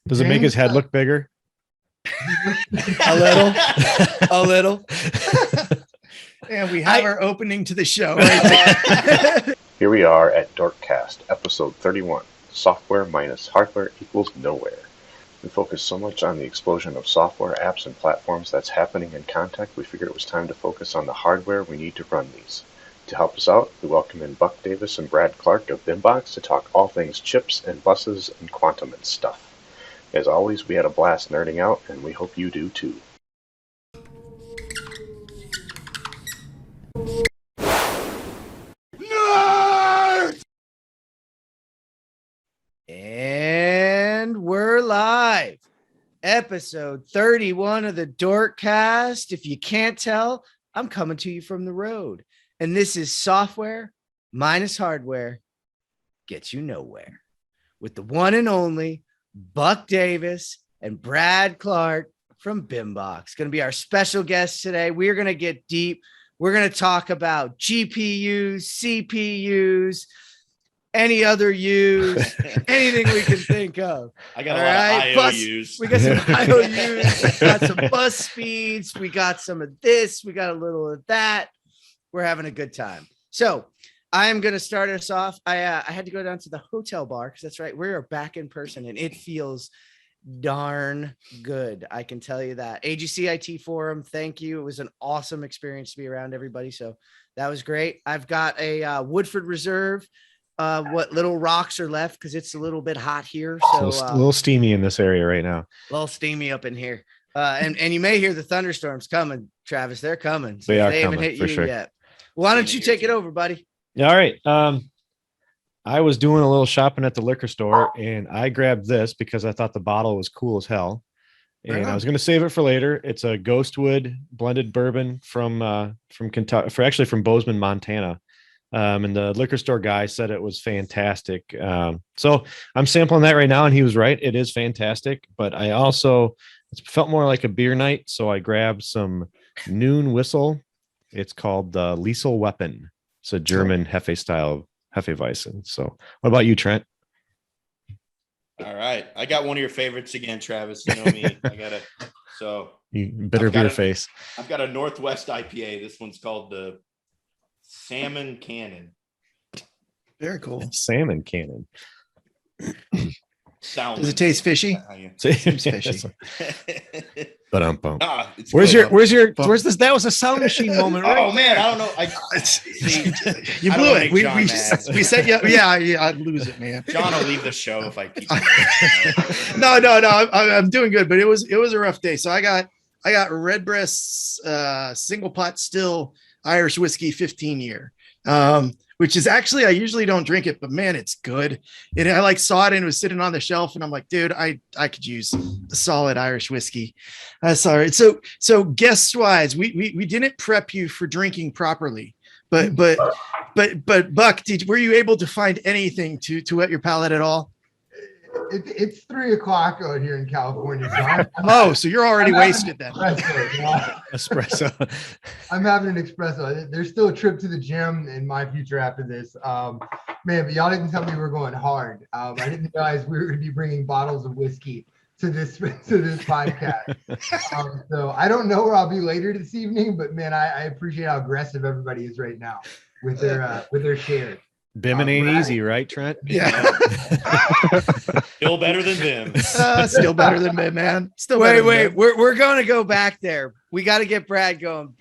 Does it make his head look bigger? A little. And we have our opening to the show right there. Here we are at DorkCast, episode 31, Software minus Hardware equals Nowhere. We focus so much on the explosion of software, apps, and platforms that's happening in Contact, we figured it was time to focus on the hardware we need to run these. To help us out, we welcome in Buck Davis and Brad Clark of BIMBOX to talk all things chips and buses and quantum and stuff. As always, we had a blast nerding out, and we hope you do too. Nerd! And we're live. Episode 31 of the DorkCast. If you can't tell, I'm coming to you from the road. And this is software minus hardware gets you nowhere. With the one and only Buck Davis and Brad Clark from BIMBOX. Going to be our special guest today. We're going to get deep. We're going to talk about GPUs, CPUs, any other U's, anything we can think of. I got a lot of IOUs. We got some IOUs. We got some bus speeds. We got some of this. We got a little of that. We're having a good time. So I am going to start us off. I had to go down to the hotel bar because that's right. We are back in person and it feels darn good. I can tell you that. AGCIT forum. Thank you. It was an awesome experience to be around everybody. So that was great. I've got a Woodford Reserve. What little rocks are left because it's a little bit hot here. So a little steamy in this area right now. A little steamy up in here. And you may hear the thunderstorms coming, Travis. They're coming. So they haven't hit you yet. Why don't you take it over, buddy? All right. I was doing a little shopping at the liquor store and I grabbed this because I thought the bottle was cool as hell. And I was going to save it for later. It's a Ghostwood blended bourbon from Kentucky, from Bozeman, Montana. And the liquor store guy said it was fantastic. So I'm sampling that right now and he was right. It is fantastic, but I also it felt more like a beer night. So I grabbed some Noon Whistle. It's called the Liesel Weapon. It's a German Hefe style Hefeweizen. So what about you, Trent? All right. I got one of your favorites again, Travis. You know me. You bitter beer face. I've got a Northwest IPA. This one's called the Salmon Cannon. Very cool. Salmon Cannon. Does it taste fishy? Seems fishy. Where's this? That was a sound machine moment, right? Oh man, I don't know. You blew it. We said yeah. I'd lose it, man. John will leave the show if I keep. No. I'm doing good, but it was a rough day. So I got Redbreast's single pot still Irish whiskey 15 year. Which is actually, I usually don't drink it, but man, it's good. I saw it and it was sitting on the shelf and I'm like, dude, I could use a solid Irish whiskey. Sorry. So guest wise, we didn't prep you for drinking properly, but Buck, were you able to find anything to whet your palate at all? It's 3 o'clock out here in California. So you're already wasted then. Espresso. I'm having an espresso. There's still a trip to the gym in my future after this. Man, but y'all didn't tell me we were going hard. I didn't realize we were going to be bringing bottles of whiskey to this podcast. So I don't know where I'll be later this evening, but man, I appreciate how aggressive everybody is right now with their shares. Bimming ain't easy, right, Trent? Yeah. Still better than Bim. Still better than Bim, man. Wait. We're going to go back there. We got to get Brad going.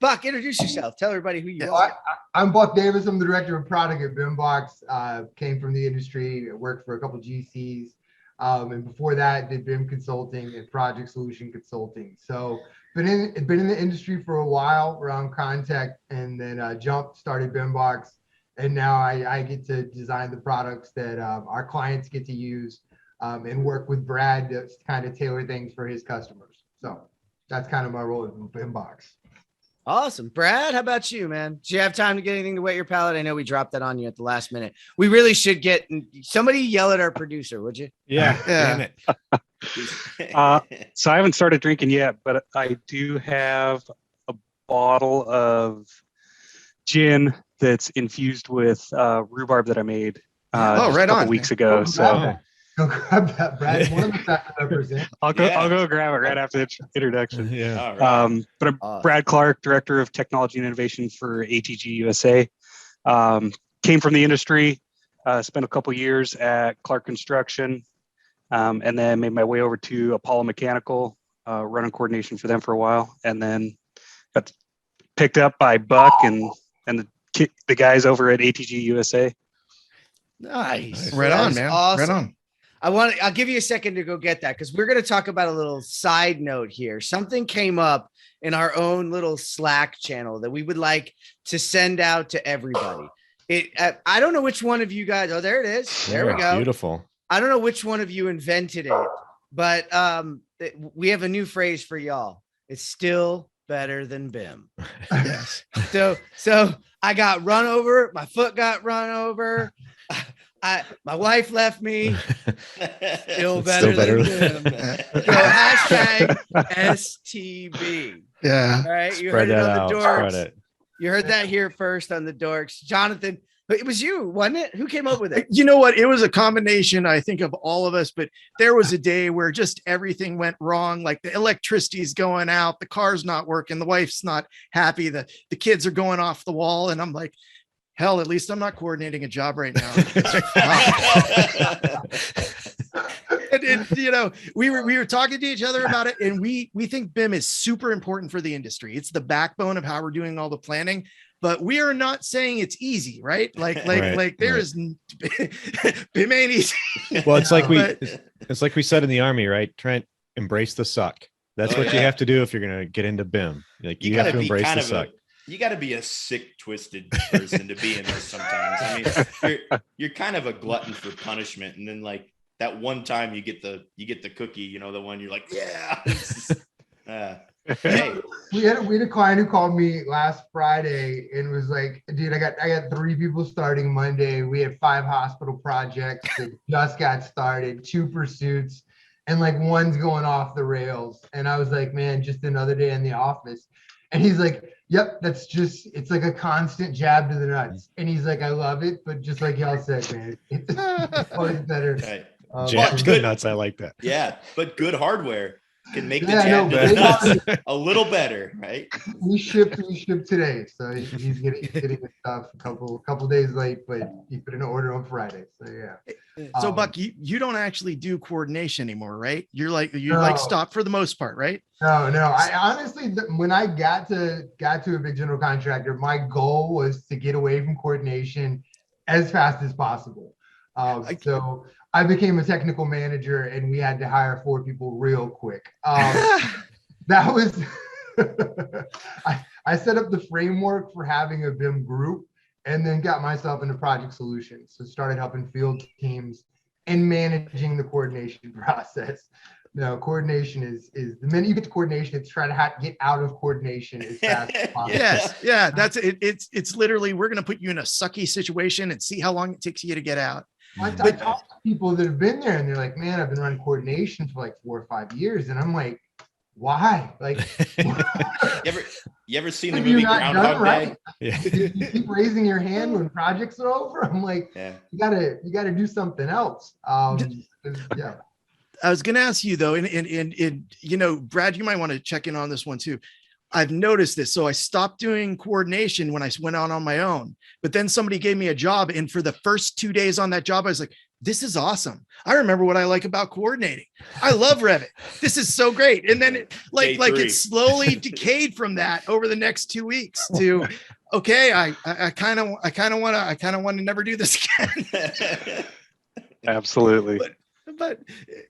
Buck, introduce yourself. Tell everybody who you are. I'm Buck Davis. I'm the director of product at BIMBOX. Came from the industry. Worked for a couple GCs. And before that, did BIM consulting and project solution consulting. So been in the industry for a while around Contact, and then started BIMBOX. And now I get to design the products that our clients get to use and work with Brad to kind of tailor things for his customers. So that's kind of my role in BIMBOX. Awesome. Brad, how about you, man? Do you have time to get anything to wet your palate? I know we dropped that on you at the last minute. We really should get somebody yell at our producer, would you? Yeah. Damn it. So I haven't started drinking yet, but I do have a bottle of gin that's infused with rhubarb that I made right a couple on weeks ago. So Go grab that, Brad. One of the best I've ever seen. I'll go. Yeah. I'll go grab it right after the introduction. Yeah. All right. But I'm Awesome. Brad Clark, Director of Technology and Innovation for ATG USA. Came from the industry, spent a couple years at Clark Construction, and then made my way over to Apollo Mechanical, running coordination for them for a while, and then got picked up by Buck and the guys over at ATG USA. Nice. Right That on, is man. Awesome. Right on. I'll give you a second to go get that because we're going to talk about a little side note here. Something came up in our own little Slack channel that we would like to send out to everybody. I don't know which one of you guys. Oh, there it is. There we go. Beautiful. I don't know which one of you invented it, but we have a new phrase for y'all. It's still better than BIM. Yes. So I got run over. My foot got run over. My wife left me. Still better than BIM. So hashtag STB. Yeah. All right, you Spread heard it that on out. the Spread dorks. it. You heard that here first on the dorks. Jonathan, it was you, wasn't it? Who came up with it? You know what? It was a combination, I think, of all of us, but there was a day where just everything went wrong. Like the electricity's going out, the car's not working, the wife's not happy, the kids are going off the wall. And I'm like, hell, at least I'm not coordinating a job right now. And, you know, we were talking to each other about it, and we think BIM is super important for the industry. It's the backbone of how we're doing all the planning, but we are not saying it's easy, right? Like there is BIM ain't easy. Well, it's like But- it's like we said in the Army, right? Trent, embrace the suck. That's what you have to do if you're going to get into BIM. Like you have gotta to be embrace kind the of suck. you got to be a sick, twisted person to be in this sometimes. I mean, you're kind of a glutton for punishment, and then like that one time you get the cookie, you know, the one you're like, yeah. Hey, We had a client who called me last Friday and was like, dude, I got 3 people starting Monday. We had 5 hospital projects that just got started, 2 pursuits, and like one's going off the rails. And I was like, man, just another day in the office. And he's like, yep, it's like a constant jab to the nuts. And he's like, I love it, but just like y'all said, man, it's always better. right. Jab to the good. nuts. I like that. Yeah, but good hardware can make the Yeah, jab no, to the but- nuts a little better, right? We shipped today, so he's getting his stuff a couple days late, but he put in an order on Friday. So yeah. So Um, Buck, you don't actually do coordination anymore, right? You're like No. stop for the most part, right? No. I honestly, when I got to a big general contractor, my goal was to get away from coordination as fast as possible. So I became a technical manager, and we had to hire 4 people real quick. That was I set up the framework for having a BIM group, and then got myself into project solutions. So started helping field teams and managing the coordination process. No, coordination is the minute you get to coordination, it's trying to get out of coordination as fast as possible. Yes, yeah. That's it. It's literally we're gonna put you in a sucky situation and see how long it takes you to get out. I talk to people that have been there, and they're like, man, I've been running coordination for like 4 or 5 years. And I'm like, why? Like, You ever seen the have you movie not Groundhog done right? Day? Yeah. You keep raising your hand when projects are over. I'm like, Yeah. you gotta do something else. Yeah. I was gonna ask you though, and you know, Brad, you might want to check in on this one too. I've noticed this. So I stopped doing coordination when I went out on my own, but then somebody gave me a job. And for the first 2 days on that job, I was like, this is awesome. I remember what I like about coordinating. I love Revit. This is so great. And then it Day like 3. it slowly decayed from that over the next 2 weeks to, okay, I kind of want to never do this again. Absolutely. but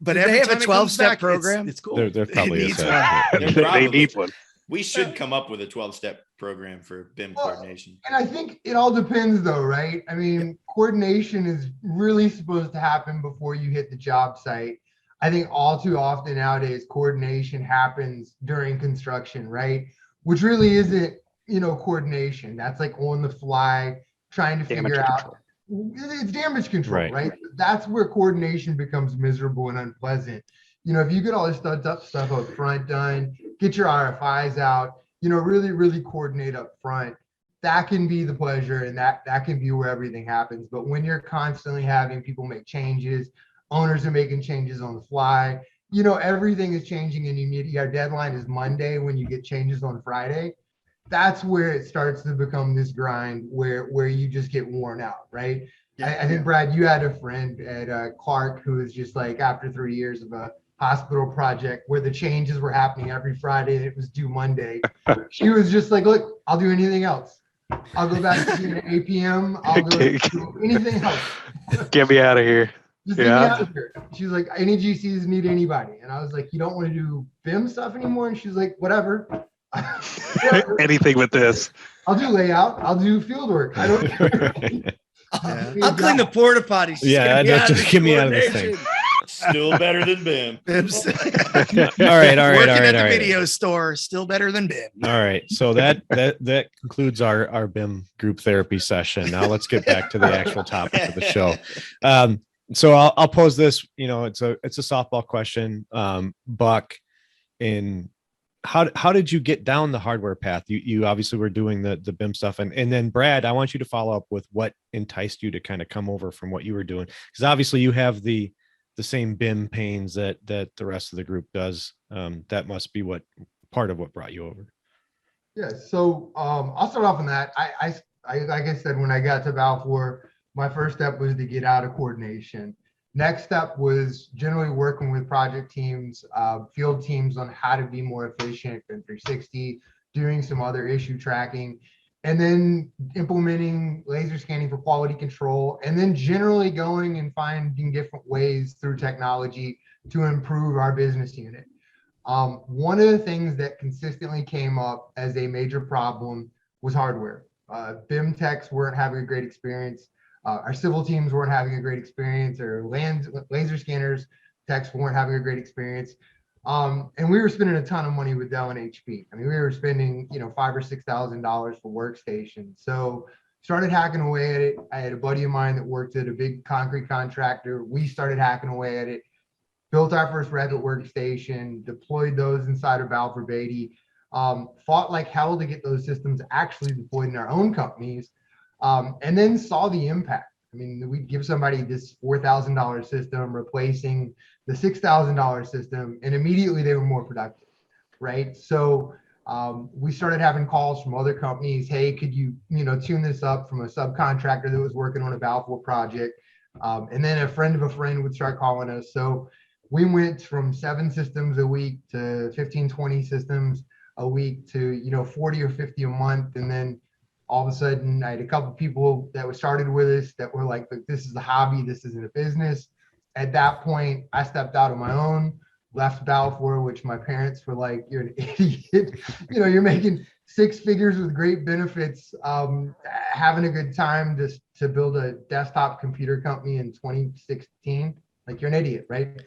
Do every they have a time it comes 12-step back, program? It's cool. There probably It is needs that. There They probably- need one. We should come up with a 12-step program for BIM Well, coordination. And I think it all depends though, right? I mean, coordination is really supposed to happen before you hit the job site. I think all too often nowadays, coordination happens during construction, right? Which really isn't, coordination. That's like on the fly, trying to Damage figure out. control. It's damage control, Right. right? That's where coordination becomes miserable and unpleasant. If you get all this stuff up front done, get your RFIs out, really, really coordinate up front. That can be the pleasure, and that can be where everything happens. But when you're constantly having people make changes, Owners are making changes on the fly. Everything is changing, and your deadline is Monday when you get changes on Friday. That's where it starts to become this grind where you just get worn out, right? Yeah. I think, Brad, you had a friend at Clark who was just like, after 3 years of a hospital project where the changes were happening every Friday and it was due Monday. She was just like, look, I'll do anything else. I'll go back to being an APM. I'll go do anything else. Get me out of here. Just get me out of here. She's like, any GCs need anybody. And I was like, you don't want to do BIM stuff anymore? And she's like, whatever. Anything with this. I'll do layout. I'll do field work. I don't care. I'll clean the porta potties. Yeah, just get me out of this thing. Still better than BIM. All right. Working at the video store, still better than BIM. All right. So that concludes our BIM group therapy session. Now let's get back to the actual topic of the show. So I'll pose this. It's a softball question. Buck, how did you get down the hardware path? You obviously were doing the BIM stuff, and then Brad, I want you to follow up with what enticed you to kind of come over from what you were doing, because obviously you have the same BIM pains that the rest of the group does. That must be part of what brought you over. Yeah. So I'll start off on that. I like I said, when I got to Balfour, my first step was to get out of coordination. Next step was generally working with project teams, field teams on how to be more efficient in 360, doing some other issue tracking, and then implementing laser scanning for quality control, and then generally going and finding different ways through technology to improve our business unit. One of the things that consistently came up as a major problem was hardware. BIM techs weren't having a great experience. Our civil teams weren't having a great experience, or laser scanners techs weren't having a great experience. And we were spending a ton of money with Dell and HP. I mean, we were spending, $5,000 or $6,000 for workstations. So started hacking away at it. I had a buddy of mine that worked at a big concrete contractor. We started hacking away at it, built our first Revit workstation, deployed those inside of Balfour Beatty, fought like hell to get those systems actually deployed in our own companies. And then saw the impact. I mean, we'd give somebody this $4,000 system replacing the $6,000 system, and immediately they were more productive, right? So we started having calls from other companies. Hey, could you, tune this up, from a subcontractor that was working on a Balfour project? And then a friend of a friend would start calling us. So we went from 7 systems a week to 15, 20 systems a week to, 40 or 50 a month. And then all of a sudden, I had a couple people that were started with us that were like, this is a hobby, this isn't a business. At that point, I stepped out on my own, left Balfour, which my parents were like, you're an idiot. You're making 6 figures with great benefits, having a good time to build a desktop computer company in 2016. Like, you're an idiot, right?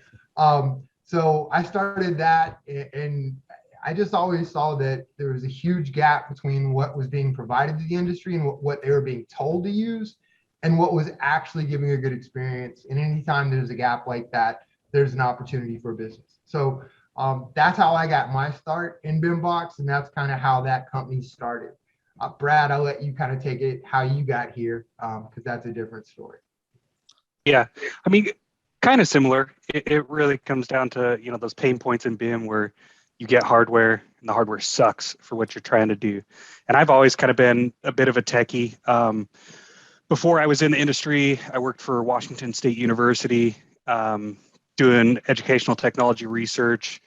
So I started that, and I just always saw that there was a huge gap between what was being provided to the industry and what they were being told to use, and what was actually giving a good experience. And anytime there's a gap like that, there's an opportunity for business. So that's how I got my start in BIMBOX, and that's kind of how that company started. Brad, I'll let you kind of take it how you got here, because that's a different story. Yeah, I mean, kind of similar. It really comes down to, those pain points in BIM where you get hardware and the hardware sucks for what you're trying to do. And I've always kind of been a bit of a techie. Before I was in the industry, I worked for Washington State University, doing educational technology research.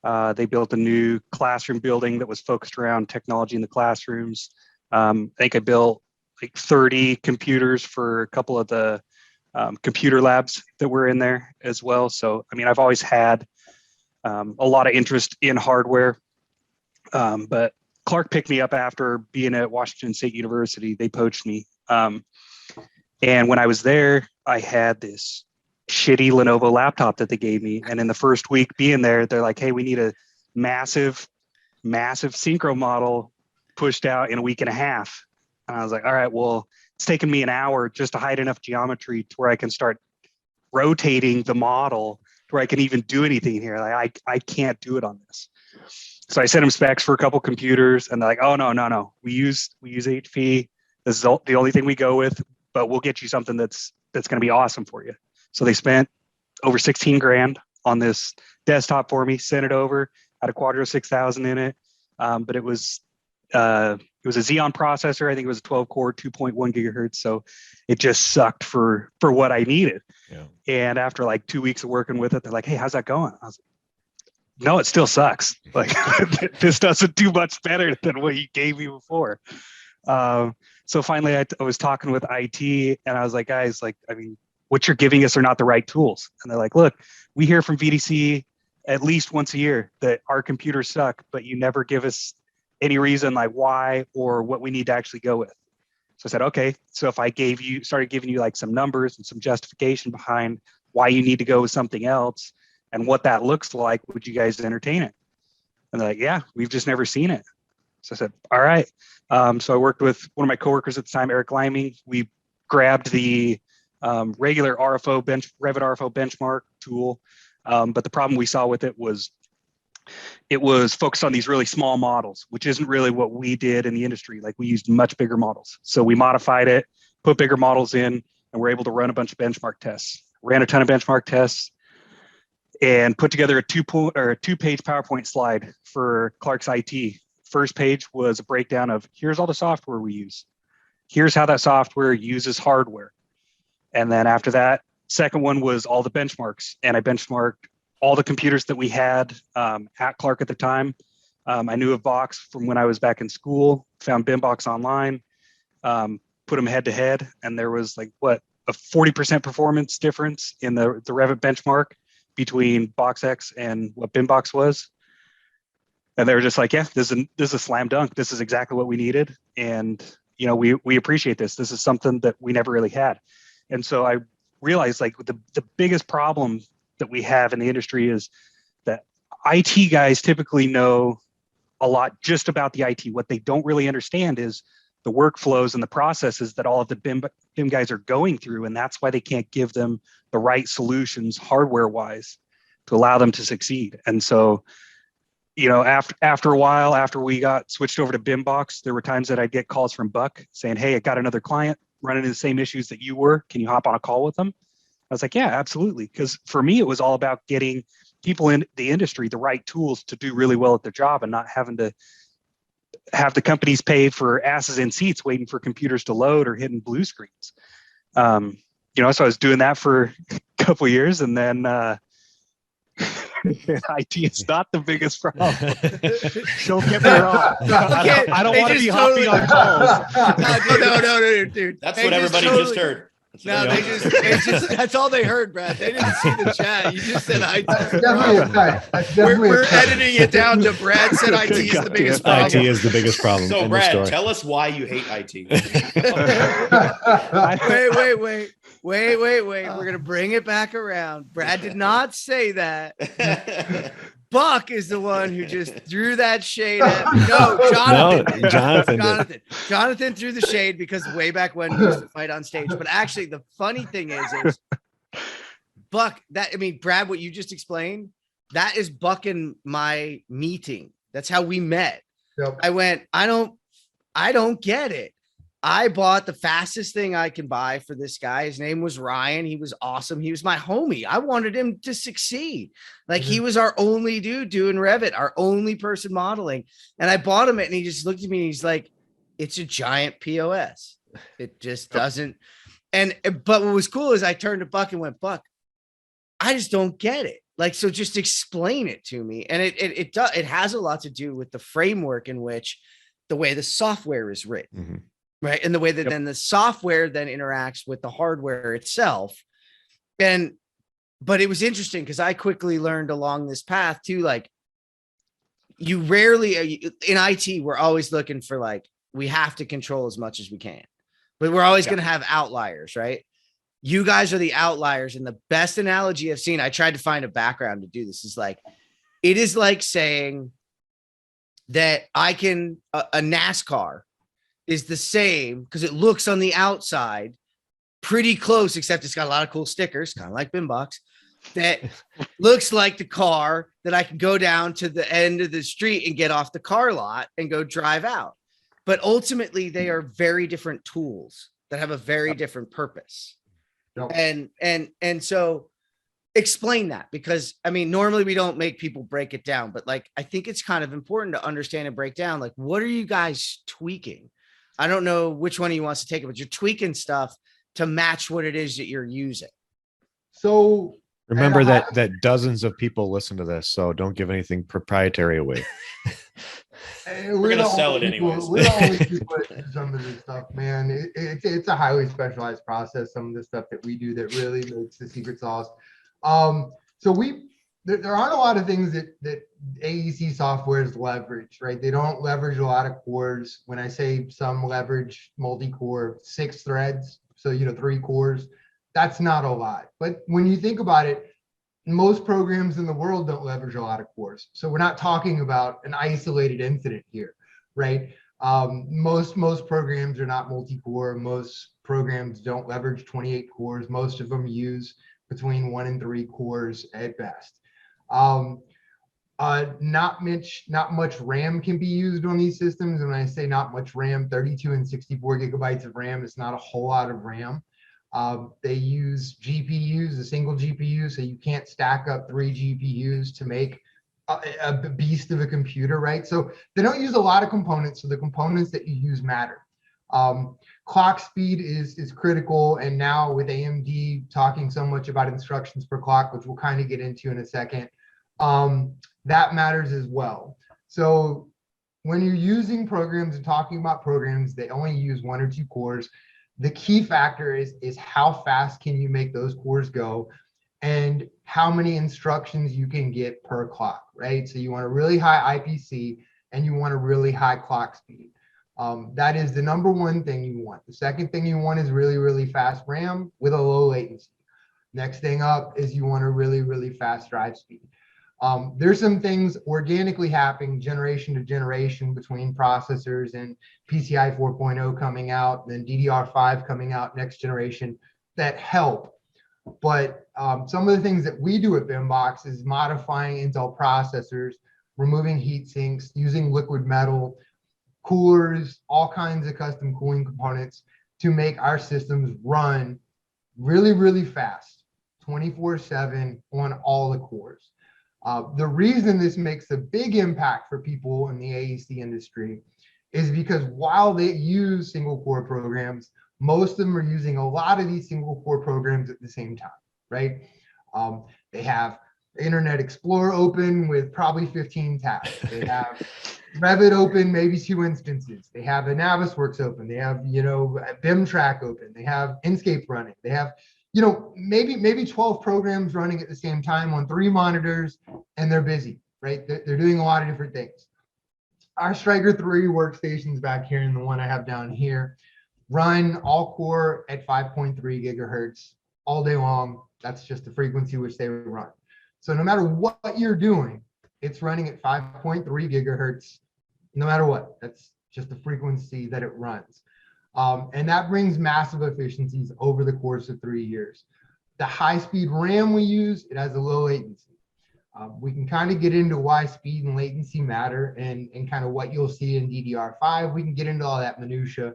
They built a new classroom building that was focused around technology in the classrooms. I think I built like 30 computers for a couple of the computer labs that were in there as well. So, I mean, I've always had a lot of interest in hardware, but Clark picked me up after being at Washington State University. They poached me. And when I was there, I had this shitty Lenovo laptop that they gave me. And in the first week being there, they're like, hey, we need a massive synchro model pushed out in a week and a half. And I was like, all right, well, it's taken me an hour just to hide enough geometry to where I can start rotating the model to where I can even do anything here. Like, I can't do it on this. So I sent them specs for a couple computers, and they're like, oh, no. We use HP. This is the only thing we go with, but we'll get you something that's going to be awesome for you. So they spent over 16 grand on this desktop for me, sent it over, had a Quadro 6000 in it. But it was a Xeon processor. I think it was a 12 core, 2.1 gigahertz. So it just sucked for what I needed. Yeah. And after like 2 weeks of working with it, they're like, "Hey, how's that going?" I was like, "No, it still sucks. Like this doesn't do much better than what you gave me before." So finally I was talking with IT and I was like, "Guys, like, I mean, what you're giving us are not the right tools." And they're like, "Look, we hear from VDC at least once a year that our computers suck, but you never give us any reason like why or what we need to actually go with." So I said, "Okay, so if I started giving you like some numbers and some justification behind why you need to go with something else and what that looks like, would you guys entertain it?" And they're like, "Yeah, we've just never seen it." So I said, "All right." So I worked with one of my coworkers at the time, Eric Liming. We grabbed the regular Revit RFO benchmark tool. But the problem we saw with it was focused on these really small models, which isn't really what we did in the industry. Like we used much bigger models. So we modified it, put bigger models in, and we're able to run a bunch of benchmark tests. Ran a ton of benchmark tests and put together a two-page PowerPoint slide for Clark's IT. First page was a breakdown of here's all the software we use. Here's how that software uses hardware. And then after that, second one was all the benchmarks. And I benchmarked all the computers that we had at Clark at the time. I knew of Box from when I was back in school, found BIMBOX online, put them head to head. And there was like, a 40% performance difference in the Revit benchmark between BoxX and what BIMBOX was. And they were just like, "Yeah, this is a slam dunk. This is exactly what we needed. And, we appreciate this. This is something that we never really had." And so I realized like the biggest problem that we have in the industry is that IT guys typically know a lot just about the IT. What they don't really understand is the workflows and the processes that all of the BIM guys are going through. And that's why they can't give them the right solutions hardware wise to allow them to succeed. And so, after a while, after we got switched over to BIMBOX, there were times that I'd get calls from Buck saying, "Hey, I got another client running into the same issues that you were. Can you hop on a call with them?" I was like, "Yeah, absolutely." Because for me, it was all about getting people in the industry the right tools to do really well at their job and not having to have the companies pay for asses in seats waiting for computers to load or hitting blue screens. So I was doing that for a couple of years, and then IT is not the biggest problem. Don't get me wrong. I don't want to be hopping on calls. No, dude. That's what everybody just heard. That's all they heard, Brad. They didn't see the chat. You just said IT. That's definitely a cut. That's definitely We're a cut. editing it down to Brad said IT is the biggest problem. IT is the biggest problem. So, in Brad, the story. tell us why you hate IT. Wait. We're going to bring it back around. Brad did not say that. Buck is the one who just threw that shade at me. No, Jonathan. No, Jonathan did. Jonathan threw the shade because way back when we used to fight on stage. But actually, the funny thing is Buck, Brad, what you just explained, that is Buck in my meeting. That's how we met. Yep. I went, I don't get it. I bought the fastest thing I can buy for this guy. His name was Ryan. He was awesome. He was my homie. I wanted him to succeed. Like he was our only dude doing Revit, our only person modeling. And I bought him it and he just looked at me and he's like, "It's a giant POS. It just doesn't." But what was cool is I turned to Buck and went, "Buck, I just don't get it. Like, so just explain it to me." And it has a lot to do with the framework in which the way the software is written. Mm-hmm. Right. And the way that then the software then interacts with the hardware itself. But it was interesting because I quickly learned along this path too, like you rarely in IT, we're always looking for like, we have to control as much as we can, but we're always going to have outliers, right? You guys are the outliers. And the best analogy I've seen, I tried to find a background to do this, is like, it is like saying that a NASCAR is the same because it looks on the outside pretty close, except it's got a lot of cool stickers, kind of like BIMBOX, that looks like the car that I can go down to the end of the street and get off the car lot and go drive out. But ultimately, they are very different tools that have a very different purpose. Yep. And so explain that, because I mean, normally we don't make people break it down, but like, I think it's kind of important to understand and break down, like, what are you guys tweaking? I don't know which one of you wants to take it, but you're tweaking stuff to match what it is that you're using. So Remember that dozens of people listen to this, so don't give anything proprietary away. We're gonna sell it anyways. We're the only people that do some of this stuff, man. It's a highly specialized process. Some of the stuff that we do that really makes the secret sauce. So there aren't a lot of things that AEC softwares leverage, right? They don't leverage a lot of cores. When I say some leverage multi-core, 6 threads, so 3 cores, that's not a lot. But when you think about it, most programs in the world don't leverage a lot of cores. So we're not talking about an isolated incident here, right? Most programs are not multi-core. Most programs don't leverage 28 cores. Most of them use between 1 and 3 cores at best. Not much RAM can be used on these systems. And when I say not much RAM, 32 and 64 gigabytes of RAM is not a whole lot of RAM. They use GPUs, a single GPU, so you can't stack up 3 GPUs to make a beast of a computer, right? So they don't use a lot of components, so the components that you use matter. Clock speed is critical, and now with AMD talking so much about instructions per clock, which we'll kind of get into in a second, that matters as well. So when you're using programs and talking about programs, they only use 1 or 2 cores. The key factor is how fast can you make those cores go and how many instructions you can get per clock, right? So you want a really high IPC and you want a really high clock speed. That is the number one thing you want. The second thing you want is really, really fast RAM with a low latency. Next thing up is you want a really, really fast drive speed. There's some things organically happening generation to generation between processors, and PCI 4.0 coming out, then DDR5 coming out next generation that help. But some of the things that we do at BIMBOX is modifying Intel processors, removing heat sinks, using liquid metal, coolers, all kinds of custom cooling components to make our systems run really, really fast, 24/7 on all the cores. The reason this makes a big impact for people in the AEC industry is because while they use single core programs, most of them are using a lot of these single core programs at the same time, right? They have Internet Explorer open with probably 15 tabs. They have Revit open, maybe 2 instances. They have a Navisworks open. They have, a BIM track open. They have Inkscape running. They have, maybe 12 programs running at the same time on 3 monitors, and they're busy, right? They're doing a lot of different things. Our Striker 3 workstations back here, and the one I have down here, run all core at 5.3 gigahertz all day long. That's just the frequency which they run. So no matter what you're doing, it's running at 5.3 gigahertz, no matter what. That's just the frequency that it runs. And that brings massive efficiencies over the course of 3 years. The high-speed RAM we use, it has a low latency. We can kind of get into why speed and latency matter and kind of what you'll see in DDR5. We can get into all that minutia.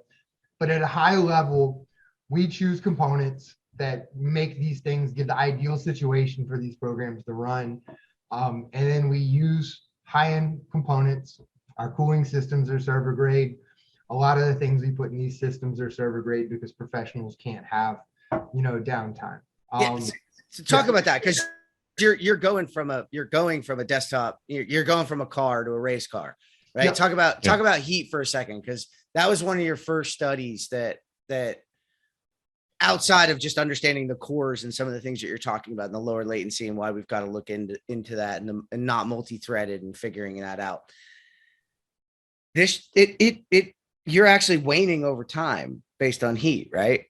But at a high level, we choose components that make these things, give the ideal situation for these programs to run. And then we use high-end components. Our cooling systems are server grade. A lot of the things we put in these systems are server grade because professionals can't have, downtime. So talk about that, because you're going from a desktop, you're going from a car to a race car, right? Yep. Talk about heat for a second, because that was one of your first studies that outside of just understanding the cores and some of the things that you're talking about and the lower latency and why we've got to look into that and not multi-threaded and figuring that out. You're actually waning over time based on heat, right?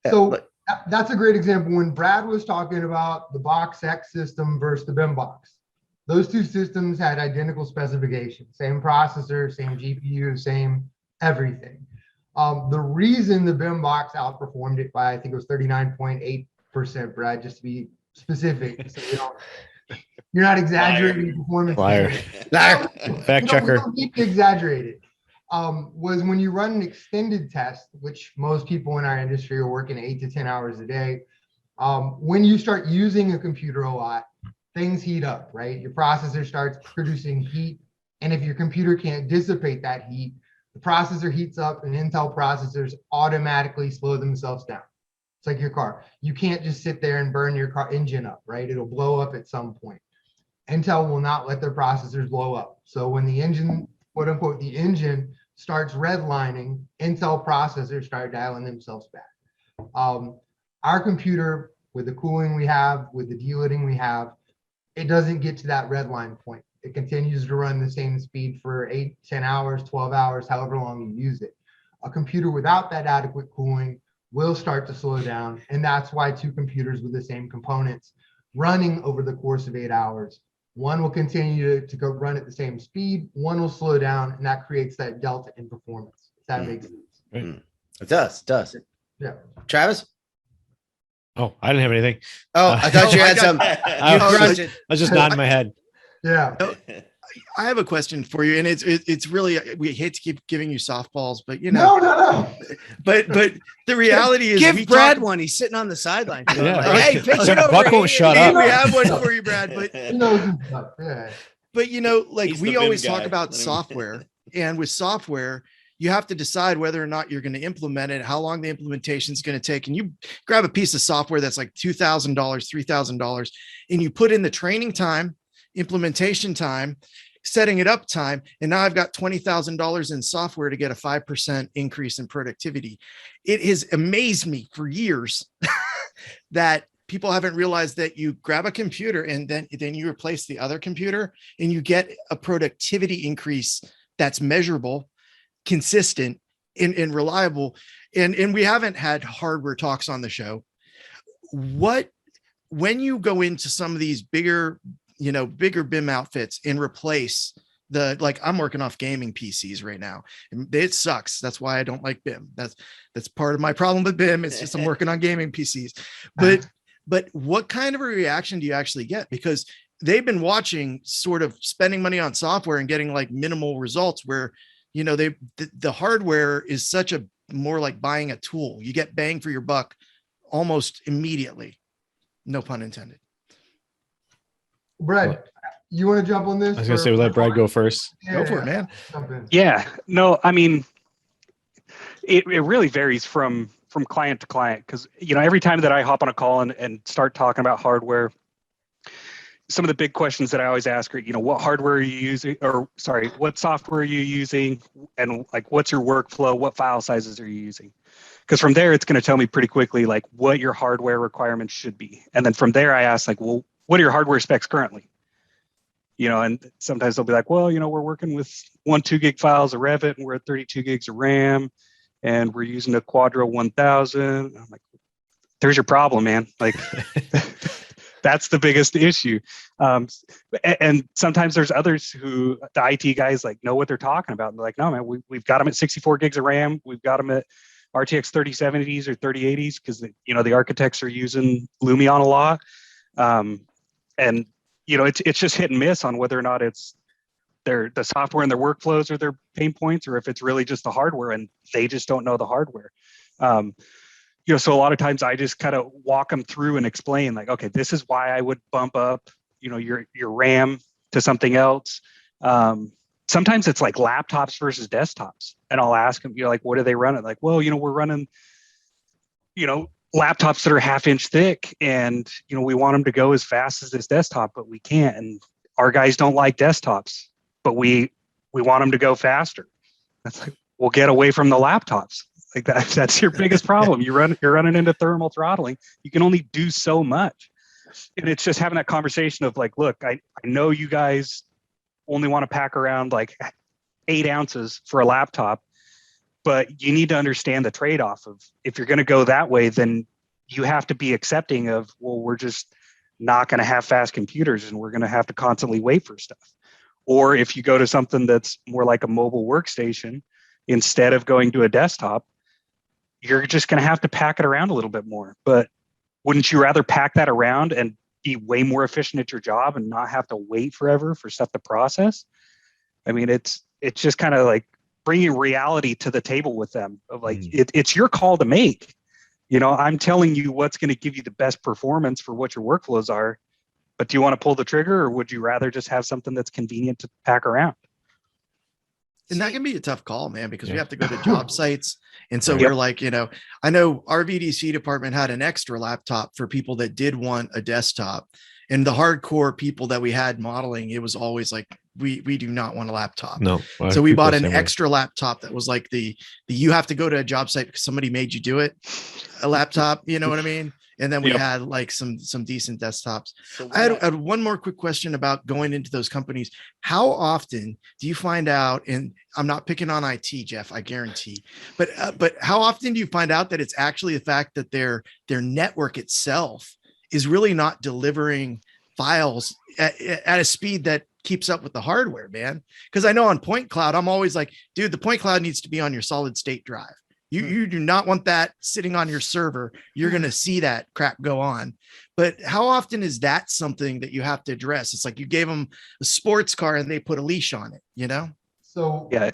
So that's a great example. When Brad was talking about the Box X system versus the BIMBOX, those 2 systems had identical specifications, same processor, same GPU, same everything. The reason the BIMBOX outperformed it by, I think it was 39.8%, Brad, just to be specific, so you're not exaggerating performance. Liar. Fact checker. We don't need to exaggerate it. Was when you run an extended test, which most people in our industry are working 8 to 10 hours a day, When you start using a computer a lot, things heat up, right? Your processor starts producing heat. And if your computer can't dissipate that heat, the processor heats up and Intel processors automatically slow themselves down. It's like your car. You can't just sit there and burn your car engine up, right? It'll blow up at some point. Intel will not let their processors blow up. So when the engine, quote unquote, the engine starts redlining, Intel processors start dialing themselves back. Our computer, with the cooling we have, with the delidding we have, it doesn't get to that red line point. It continues to run the same speed for 8, 10 hours, 12 hours, however long you use it. A computer without that adequate cooling will start to slow down. And that's why two computers with the same components running over the course of 8 hours, one will continue to go run at the same speed, one will slow down, and that creates that delta in performance. If that makes sense. It does. Yeah. Travis? Oh, I didn't have anything. Oh, I thought you had some. I You crushed was, it. I was just nodding my head. Yeah. I have a question for you, and it's really, we hate to keep giving you softballs, but you know, No. but the reality is, Give we Brad talk- one. He's sitting on the sideline. Yeah. Like, hey, pitch it Except over Buck won't here. shut up. we have one for you, Brad, but He knows his stuff. Yeah. you know, like He's the we BIM always guy. talk about Let him- software, and with software, you have to decide whether or not you're going to implement it, how long the implementation is going to take. And you grab a piece of software that's like $2,000, $3,000, and you put in the training time, implementation time, setting it up time. And now I've got $20,000 in software to get a 5% increase in productivity. It has amazed me for years that people haven't realized that you grab a computer and then you replace the other computer and you get a productivity increase that's measurable, consistent, and reliable. And we haven't had hardware talks on the show. When you go into some of these bigger BIM outfits and replace like I'm working off gaming PCs right now, and it sucks. That's why I don't like BIM. That's part of my problem with BIM. It's just I'm working on gaming PCs. But what kind of a reaction do you actually get? Because they've been watching, sort of spending money on software and getting like minimal results where, you know, the hardware is such a more like buying a tool. You get bang for your buck almost immediately. No pun intended. Brad, you want to jump on this? I was going to say, we let Brad go first. Go for it, man. Jump in. Yeah, no, I mean, it really varies from client to client, because, you know, every time that I hop on a call and start talking about hardware, some of the big questions that I always ask are, you know, what hardware are you using, or sorry, what software are you using, and like, what's your workflow, what file sizes are you using? Because from there, it's going to tell me pretty quickly, like, what your hardware requirements should be. And then from there, I ask, like, well, what are your hardware specs currently? You know, and sometimes they'll be like, well, you know, we're working with 1 2-gig files of Revit, and we're at 32 gigs of RAM, and we're using a Quadro 1000. I'm like, there's your problem, man. Like, that's the biggest issue. And sometimes there's others who, the IT guys, like, know what they're talking about. And they're like, no, man, we've got them at 64 gigs of RAM. We've got them at RTX 3070s or 3080s, because, you know, the architects are using Lumion a lot. And, you know, it's just hit and miss on whether or not it's the software and their workflows are their pain points, or if it's really just the hardware and they just don't know the hardware. You know, so a lot of times I just kind of walk them through and explain, like, okay, this is why I would bump up, you know, your RAM to something else. Sometimes it's like laptops versus desktops, and I'll ask them, you know, like, what are they running? Like, well, you know, we're running, you know, laptops that are 1/2 inch thick, and, you know, we want them to go as fast as this desktop, but we can't. And our guys don't like desktops, but we want them to go faster. That's like, we'll get away from the laptops. Like, that's your biggest problem. You're running into thermal throttling. You can only do so much. And it's just having that conversation of like, look, I know you guys only want to pack around like 8 ounces for a laptop, but you need to understand the trade-off of, if you're going to go that way, then you have to be accepting of, well, we're just not going to have fast computers, and we're going to have to constantly wait for stuff. Or if you go to something that's more like a mobile workstation, instead of going to a desktop, you're just going to have to pack it around a little bit more. But wouldn't you rather pack that around and be way more efficient at your job and not have to wait forever for stuff to process? I mean, it's just kind of like bringing reality to the table with them of like, it's your call to make. I'm telling you what's going to give you the best performance for what your workflows are, but do you want to pull the trigger, or would you rather just have something that's convenient to pack around? And that can be a tough call, man, because we Yeah. have to go to job sites. And so Yep. we're like, I know our VDC department had an extra laptop for people that did want a desktop. And the hardcore people that we had modeling, it was always like, we do not want a laptop. No. So we people bought the an same way. extra laptop that was like the you have to go to a job site because somebody made you do it. A laptop, you know what I mean? And then we Yep. had like some decent desktops. So I had one more quick question about going into those companies. How often do you find out, and I'm not picking on IT, Jeff, I guarantee, but how often do you find out that it's actually the fact that their network itself is really not delivering files at a speed that keeps up with the hardware, man? Because I know on point cloud, I'm always like, dude, the point cloud needs to be on your solid state drive. You do not want that sitting on your server. You're going to see that crap go on. But how often is that something that you have to address? It's like you gave them a sports car and they put a leash on it, So Yeah.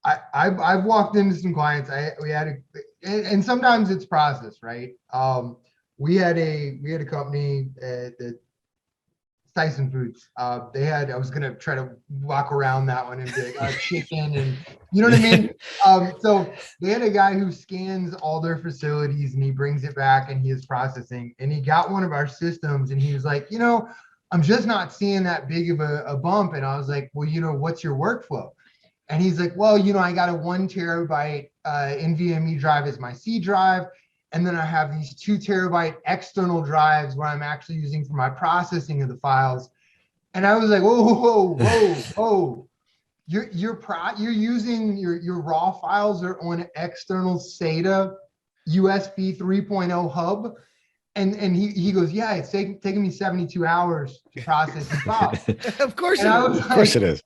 I've walked into some clients. And sometimes it's process, right? We had a company that Tyson Foods. I was gonna try to walk around that one and be like, chicken, and you know what I mean? So they had a guy who scans all their facilities and he brings it back and he is processing. And he got one of our systems and he was like, I'm just not seeing that big of a bump. And I was like, well, what's your workflow? And he's like, well, I got a 1 terabyte NVMe drive as my C drive. And then I have these 2 terabyte external drives where I'm actually using for my processing of the files. And I was like, whoa. You're using your raw files are on an external SATA USB 3.0 hub. And he goes, yeah, it's taking me 72 hours to process these files. Of course, Of course it is.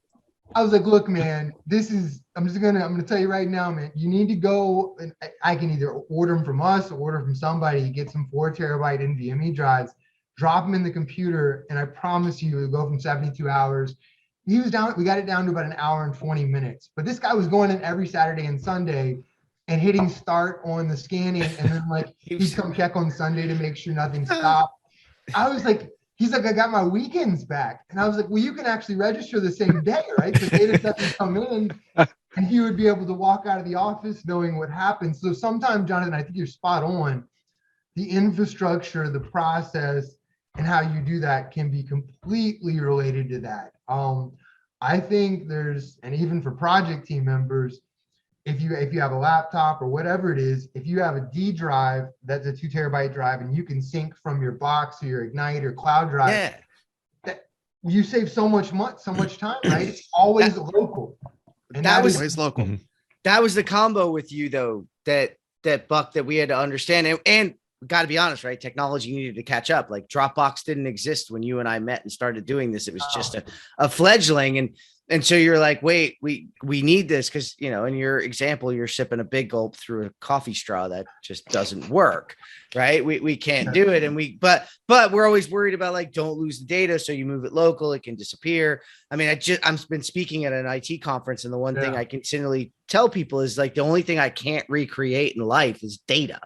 I was like, look, man, I'm gonna tell you right now, man, you need to go, and I can either order them from us or order from somebody, get some 4 terabyte NVMe drives, drop them in the computer, and I promise you it'll go from 72 hours. We got it down to about an hour and 20 minutes. But this guy was going in every Saturday and Sunday and hitting start on the scanning, and then like he'd come check on Sunday to make sure nothing stopped. I was like, he's like, I got my weekends back. And I was like, well, you can actually register the same day, right? The data doesn't come in, and he would be able to walk out of the office knowing what happened. So sometimes, Jonathan, I think you're spot on. The infrastructure, the process, and how you do that can be completely related to that. I think and even for project team members, if you have a laptop or whatever it is, if you have a D drive that's a 2 terabyte drive and you can sync from your box or your Ignite or cloud drive, you save so much time, right? It's always local. And that was always local. Mm-hmm. That was the combo with you though, that Buck, that we had to understand. And got to be honest, right? Technology needed to catch up. Like Dropbox didn't exist when you and I met and started doing this. It was just a fledgling. And so you're like, wait, we need this because, in your example, you're sipping a big gulp through a coffee straw. That just doesn't work, right? We can't do it. And but we're always worried about like, don't lose the data. So you move it local, it can disappear. I mean, I've been speaking at an IT conference, and the one thing I continually tell people is like, the only thing I can't recreate in life is data.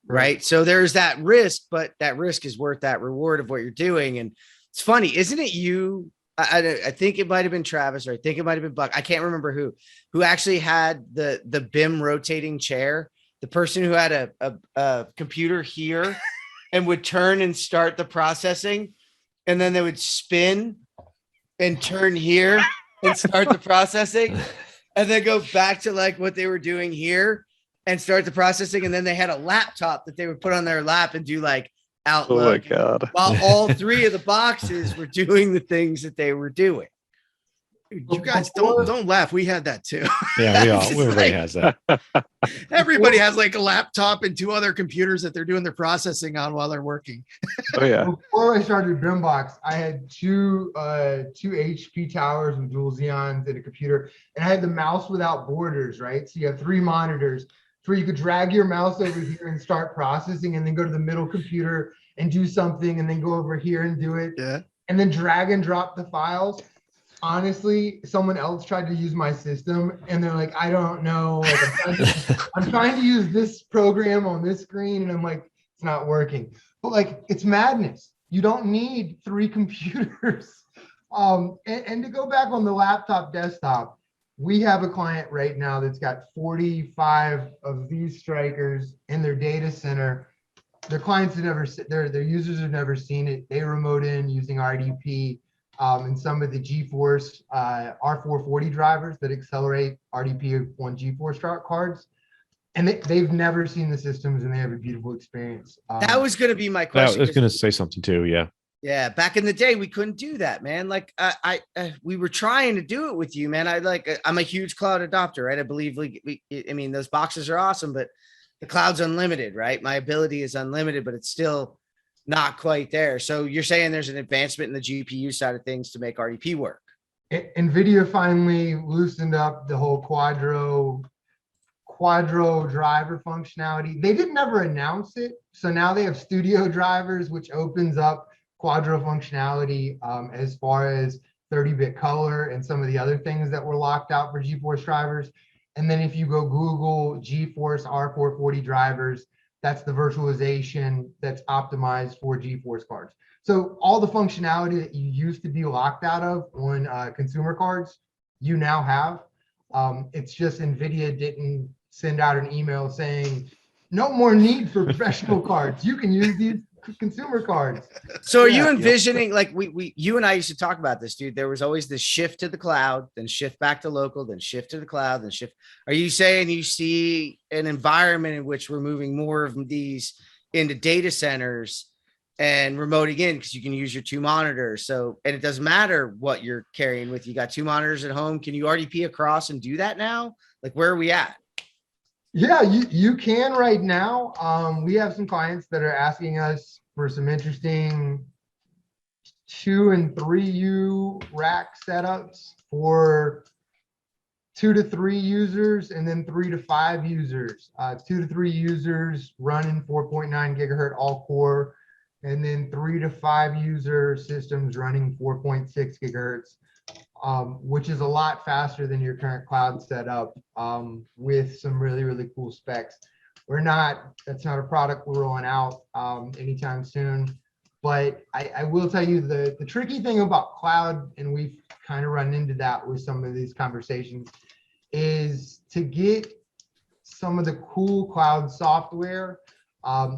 Right. So there's that risk, but that risk is worth that reward of what you're doing. And it's funny, isn't it you? I think it might have been Travis, or I think it might have been Buck. I can't remember who actually had the BIM rotating chair. The person who had a computer here and would turn and start the processing, and then they would spin and turn here and start the processing, and then go back to like what they were doing here and start the processing. And then they had a laptop that they would put on their lap and do like Outlook. Oh my God. While all 3 of the boxes were doing the things that they were doing. You guys don't laugh. We had that too. Yeah, everybody has that. Everybody has like a laptop and 2 other computers that they're doing their processing on while they're working. Oh yeah. Before I started BIMBOX, I had two HP towers with dual Xeons and a computer, and I had the mouse without borders, right? So you have 3 monitors where you could drag your mouse over here and start processing, and then go to the middle computer and do something, and then go over here and do it. Yeah. And then drag and drop the files. honestly, someone else tried to use my system and they're like, I don't know. Like, I'm trying to use this program on this screen and I'm like, it's not working. But like, it's madness. You don't need 3 computers. And to go back on the laptop desktop, we have a client right now that's got 45 of these strikers in their data center. Their clients have never, their users have never seen it. They remote in using RDP and some of the GeForce R440 drivers that accelerate RDP on GeForce cards. And they've never seen the systems and they have a beautiful experience. That was going to be my I question. was going to say something too. Yeah. Yeah, back in the day, we couldn't do that, man. Like we were trying to do it with you, man. I'm a huge cloud adopter, right? I believe I mean, those boxes are awesome, but the cloud's unlimited, right? My ability is unlimited, but it's still not quite there. So you're saying there's an advancement in the GPU side of things to make RDP work. NVIDIA finally loosened up the whole Quadro driver functionality. They didn't ever announce it. So now they have studio drivers, which opens up Quadro functionality as far as 30-bit color and some of the other things that were locked out for GeForce drivers. And then if you go Google GeForce R440 drivers, that's the virtualization that's optimized for GeForce cards. So all the functionality that you used to be locked out of on consumer cards, you now have. It's just NVIDIA didn't send out an email saying, no more need for professional cards. You can use these consumer cards. So are you envisioning, like you and I used to talk about this, dude, there was always this shift to the cloud, then shift back to local, then shift to the cloud, then shift. Are you saying you see an environment in which we're moving more of these into data centers and remoting in because you can use your 2 monitors? So, and it doesn't matter what you're carrying with you. Got 2 monitors at home. Can you RDP across and do that now? Like, where are we at? Yeah, you can right now. We have some clients that are asking us for some interesting 2 and 3U rack setups for 2 to 3 users and then 3 to 5 users. 2 to 3 users running 4.9 gigahertz all core, and then 3 to 5 user systems running 4.6 gigahertz. Which is a lot faster than your current cloud setup with some really, really cool specs. That's not a product we're rolling out anytime soon, but I will tell you the tricky thing about cloud, and we've kind of run into that with some of these conversations, is to get some of the cool cloud software,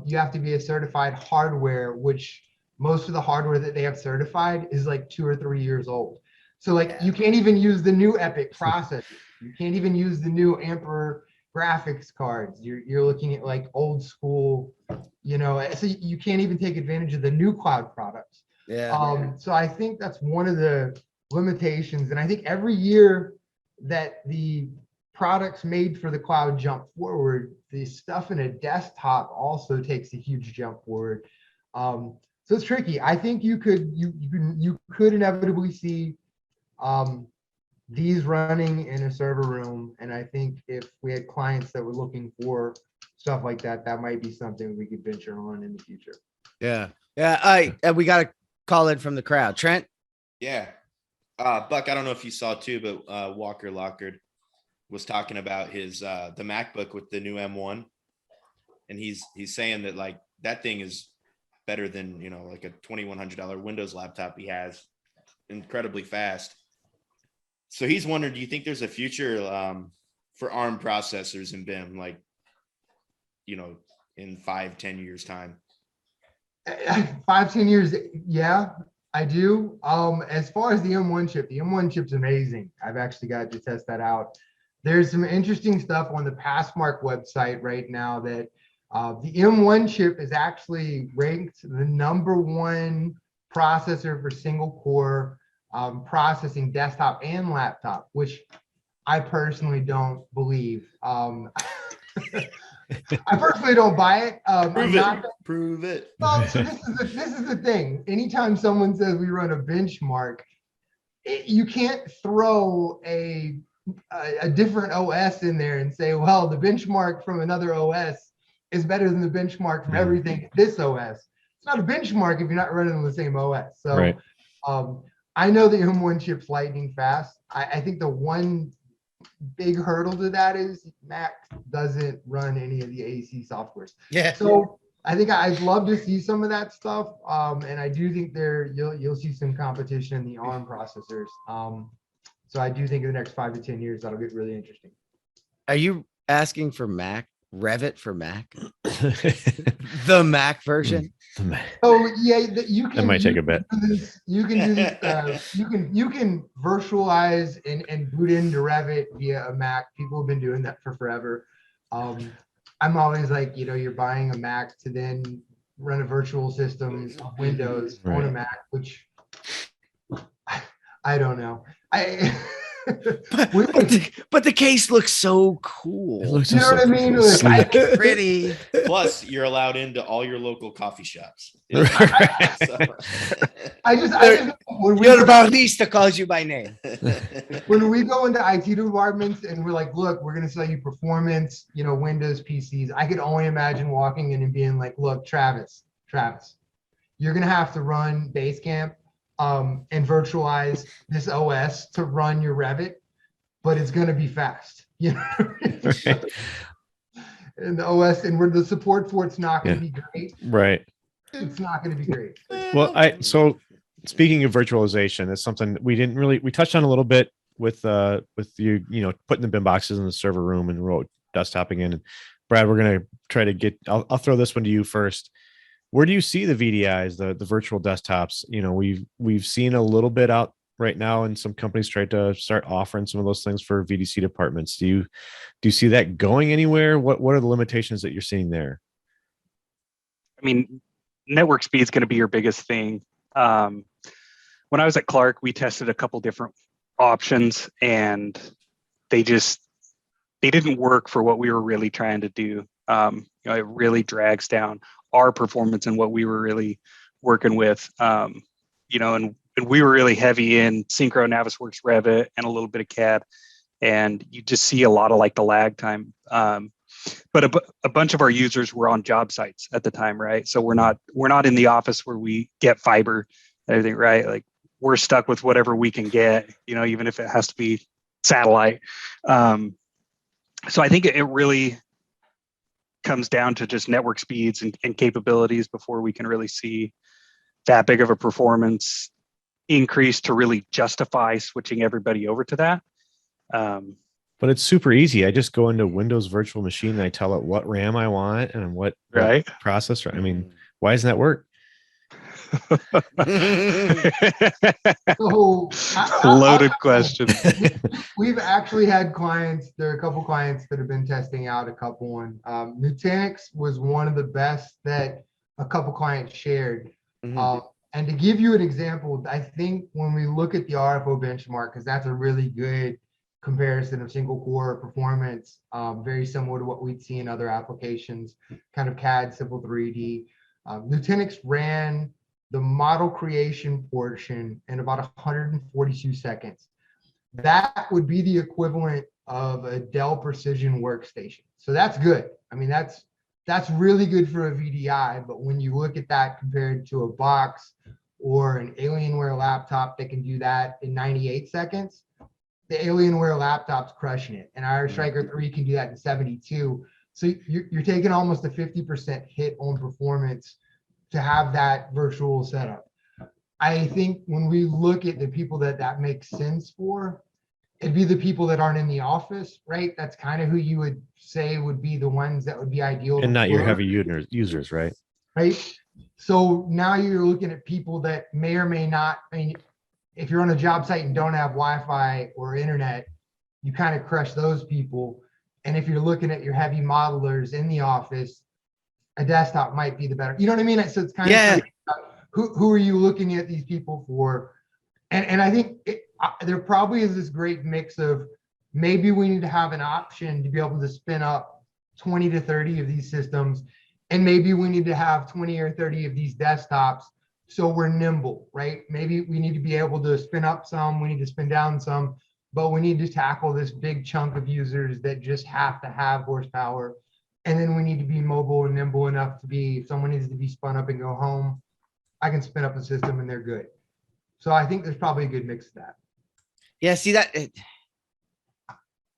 you have to be a certified hardware, which most of the hardware that they have certified is like 2 or 3 years old. So like you can't even use the new Epic processor. You can't even use the new Ampere graphics cards. You're looking at like old school, so you can't even take advantage of the new cloud products. Yeah. So I think that's one of the limitations. And I think every year that the products made for the cloud jump forward, the stuff in a desktop also takes a huge jump forward. So it's tricky. I think you could inevitably see these running in a server room. And I think if we had clients that were looking for stuff like that, that might be something we could venture on in the future. Yeah. Yeah. We got a call in from the crowd. Trent? Yeah. Buck, I don't know if you saw too, but Walker Lockard was talking about his the MacBook with the new M1. And he's saying that like that thing is better than, like a $2,100 Windows laptop he has, incredibly fast. So he's wondering, do you think there's a future for ARM processors in BIM, like, in 5-10 years time? 5-10 years, yeah, I do. As far as the M1 chip, the M1 chip's amazing. I've actually got to test that out. There's some interesting stuff on the Passmark website right now that the M1 chip is actually ranked the #1 processor for single core processing desktop and laptop, which I personally don't believe. I personally don't buy it. Prove it. Well, so this is the thing. Anytime someone says we run a benchmark, you can't throw a different OS in there and say, well, the benchmark from another OS is better than the benchmark from everything this OS. It's not a benchmark if you're not running on the same OS. So right. I know the M1 ships lightning fast. I think the one big hurdle to that is Mac doesn't run any of the AC softwares. Yeah. So I think I'd love to see some of that stuff. And I do think you'll see some competition in the ARM processors. So I do think in the next 5 to 10 years, that'll get really interesting. Are you asking for Mac? Revit for Mac? The Mac version? Oh yeah, you can. That might take a bit. You can do this. You can virtualize and boot into Revit via a Mac. People have been doing that for forever. I'm always like, you're buying a Mac to then run a virtual system of Windows on a Mac, which I don't know. But the case looks so cool. It looks You know what I mean? Like, Pretty. Plus, you're allowed into all your local coffee shops. So- I just when we Your barista calls you by name. when we go into IT departments and we're like, look, we're gonna sell you performance, Windows PCs. I could only imagine walking in and being like, look, Travis, you're gonna have to run Basecamp and virtualize this OS to run your Revit, but it's gonna be fast. And the OS and where the support for it's not gonna be great. Right. It's not gonna be great. Well, so speaking of virtualization, it's something we touched on a little bit with you, putting the BIM boxes in the server room and desktoping in. And Brad, we're gonna try to I'll throw this one to you first. Where do you see the VDIs, the virtual desktops? We've seen a little bit out right now, and some companies tried to start offering some of those things for VDC departments. Do you see that going anywhere? What are the limitations that you're seeing there? I mean, network speed is going to be your biggest thing. When I was at Clark, we tested a couple different options, and they didn't work for what we were really trying to do. It really drags down our performance and what we were really working with. And we were really heavy in Synchro, Navisworks, Revit, and a little bit of CAD. And you just see a lot of like the lag time. But a bunch of our users were on job sites at the time, right? So we're not in the office where we get fiber and everything, right? Like we're stuck with whatever we can get, even if it has to be satellite. So I think it really comes down to just network speeds and capabilities before we can really see that big of a performance increase to really justify switching everybody over to that. But it's super easy. I just go into Windows Virtual Machine and I tell it what RAM I want and what processor. I mean, why doesn't that work? So, loaded question. We've actually had clients. There are a couple clients that have been testing out a couple one. Nutanix was one of the best that a couple clients shared. And to give you an example, I think when we look at the RFO benchmark, because that's a really good comparison of single core performance, very similar to what we'd see in other applications, kind of CAD, Simple 3D. Nutanix ran the model creation portion in about 142 seconds. That would be the equivalent of a Dell Precision workstation. So that's good. I mean, that's really good for a VDI, but when you look at that compared to a box or an Alienware laptop that can do that in 98 seconds, the Alienware laptop's crushing it. And our Striker 3 can do that in 72. So you're taking almost a 50% hit on performance to have that virtual setup. I think when we look at the people that makes sense for, it'd be the people that aren't in the office, right? That's kind of who you would say would be the ones that would be ideal. And not your heavy users, right? Right. So now you're looking at people that may or may not, I mean, if you're on a job site and don't have Wi-Fi or internet, you kind of crush those people. And if you're looking at your heavy modelers in the office, a desktop might be the better. You know what I mean? So it's kind of like, who are you looking at these people for? And I think there probably is this great mix of maybe we need to have an option to be able to spin up 20 to 30 of these systems. And maybe we need to have 20 or 30 of these desktops so we're nimble, right? Maybe we need to be able to spin up some, we need to spin down some, but we need to tackle this big chunk of users that just have to have horsepower. And then we need to be mobile and nimble enough to be, if someone needs to be spun up and go home, I can spin up a system and they're good. So I think there's probably a good mix of that. Yeah, see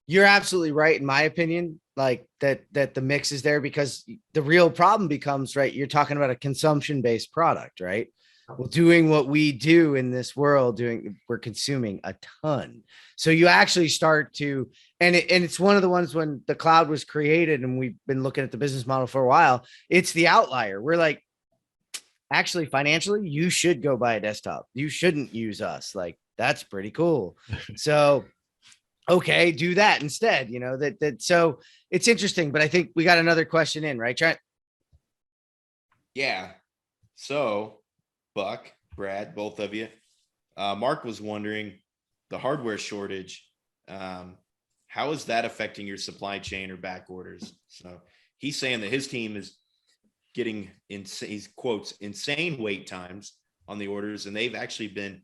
you're absolutely right in my opinion, like that the mix is there, because the real problem becomes, right, you're talking about a consumption based product, right? Well, doing what we do in this world, we're consuming a ton. So you actually start to, and it's one of the ones when the cloud was created and we've been looking at the business model for a while, it's the outlier. We're like, actually, financially, you should go buy a desktop. You shouldn't use us. Like, that's pretty cool. So, okay, do that instead. So it's interesting, but I think we got another question in, right, Trent? Yeah. So, Buck, Brad, both of you. Mark was wondering the hardware shortage. How is that affecting your supply chain or back orders? So he's saying that his team is getting he quotes insane wait times on the orders, and they've actually been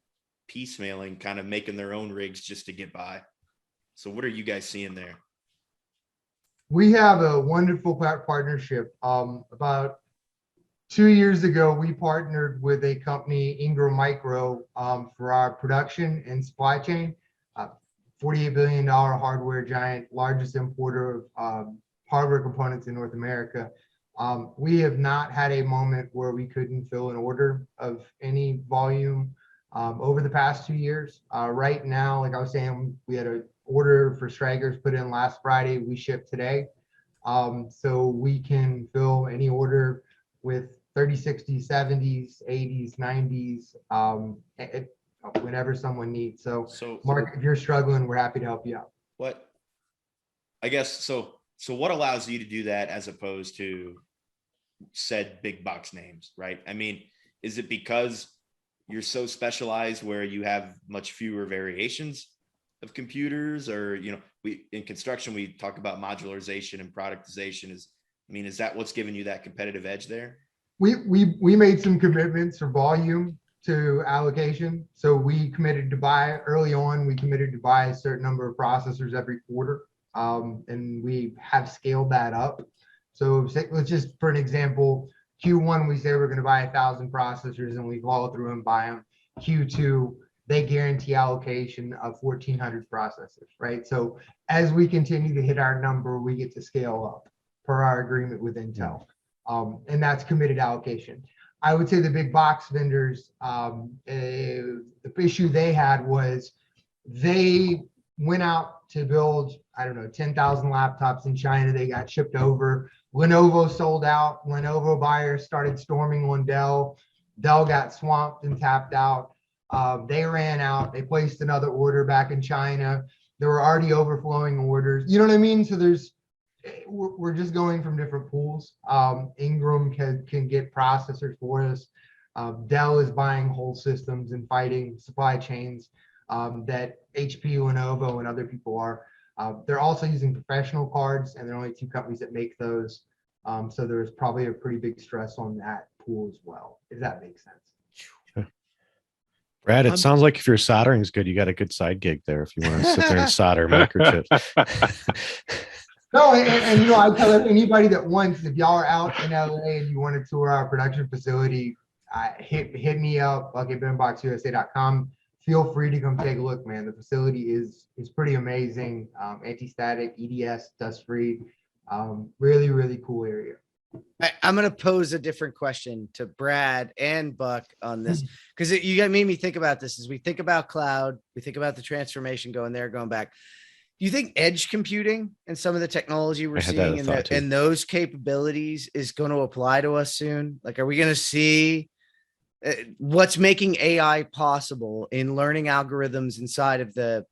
piecemealing, kind of making their own rigs just to get by. So what are you guys seeing there? We have a wonderful partnership. About 2 years ago, we partnered with a company, Ingram Micro, for our production and supply chain. $48 billion hardware giant, largest importer of hardware components in North America. We have not had a moment where we couldn't fill an order of any volume over the past 2 years. Right now, like I was saying, we had an order for Stragers put in last Friday. We shipped today. So we can fill any order with 30s, 60s, 70s, 80s, 90s, whenever someone needs. So Mark, if you're struggling, we're happy to help you out. What, I guess, so what allows you to do that as opposed to said big box names, right? I mean, is it because you're so specialized where you have much fewer variations of computers, or, in construction, we talk about modularization and productization. Is that what's giving you that competitive edge there? We made some commitments for volume to allocation. So we committed to buy early on, we committed to buy a certain number of processors every quarter. And we have scaled that up. So let's just, for an example, Q1, we say we're going to buy 1,000 processors and we follow through and buy them. Q2, they guarantee allocation of 1,400 processors, right? So as we continue to hit our number, we get to scale up per our agreement with Intel. And that's committed allocation. I would say the big box vendors, the issue they had was they went out to build, 10,000 laptops in China. They got shipped over. Lenovo sold out. Lenovo buyers started storming on Dell. Dell got swamped and tapped out. They ran out. They placed another order back in China. There were already overflowing orders. You know what I mean? So we're just going from different pools. Ingram can get processors for us. Dell is buying whole systems and fighting supply chains that HP, Lenovo, and other people are. They're also using professional cards, and there are only 2 companies that make those. So there's probably a pretty big stress on that pool as well, if that makes sense. Brad, it sounds like if your soldering is good, you got a good side gig there if you want to sit there and solder microchips. No, and I tell anybody that wants, if y'all are out in LA and you want to tour our production facility, hit me up, at BIMBOXUSA.com. Feel free to come take a look, man. The facility is pretty amazing. Anti-static, EDS, dust-free, really, really cool area. I'm going to pose a different question to Brad and Buck on this, because you made me think about this. As we think about cloud, we think about the transformation going there, going back. Do you think edge computing and some of the technology we're seeing and those capabilities is going to apply to us soon? Like, are we going to see what's making AI possible in learning algorithms inside of the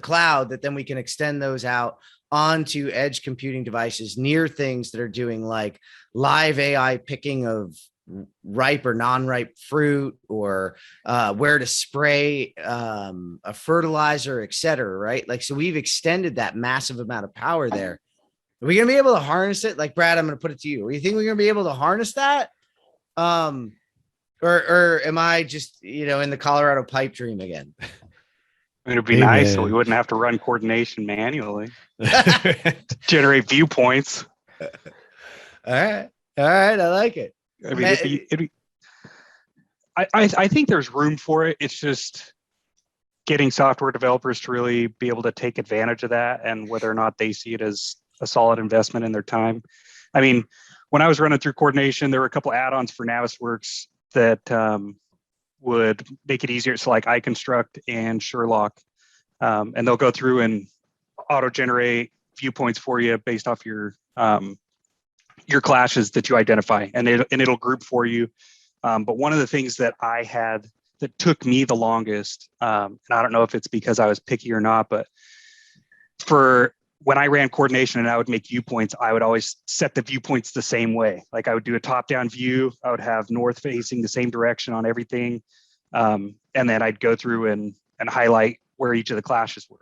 cloud, that then we can extend those out onto edge computing devices near things that are doing like live AI picking of ripe or non-ripe fruit, or where to spray a fertilizer, et cetera, right? Like, so we've extended that massive amount of power there. Are we going to be able to harness it? Like, Brad, I'm going to put it to you. Do you think we're going to be able to harness that? Or am I just, in the Colorado pipe dream again? It'd be nice so we wouldn't have to run coordination manually. Generate viewpoints. All right. I like it. I mean, I think there's room for it. It's just getting software developers to really be able to take advantage of that, and whether or not they see it as a solid investment in their time. I mean, when I was running through coordination, there were a couple add-ons for Navisworks that would make it easier. So like iConstruct and Sherlock, and they'll go through and auto-generate viewpoints for you based off your clashes that you identify, and it'll group for you. But one of the things that I had that took me the longest, and I don't know if it's because I was picky or not, but for when I ran coordination and I would make viewpoints, I would always set the viewpoints the same way. Like I would do a top-down view. I would have north facing the same direction on everything. And then I'd go through and highlight where each of the clashes were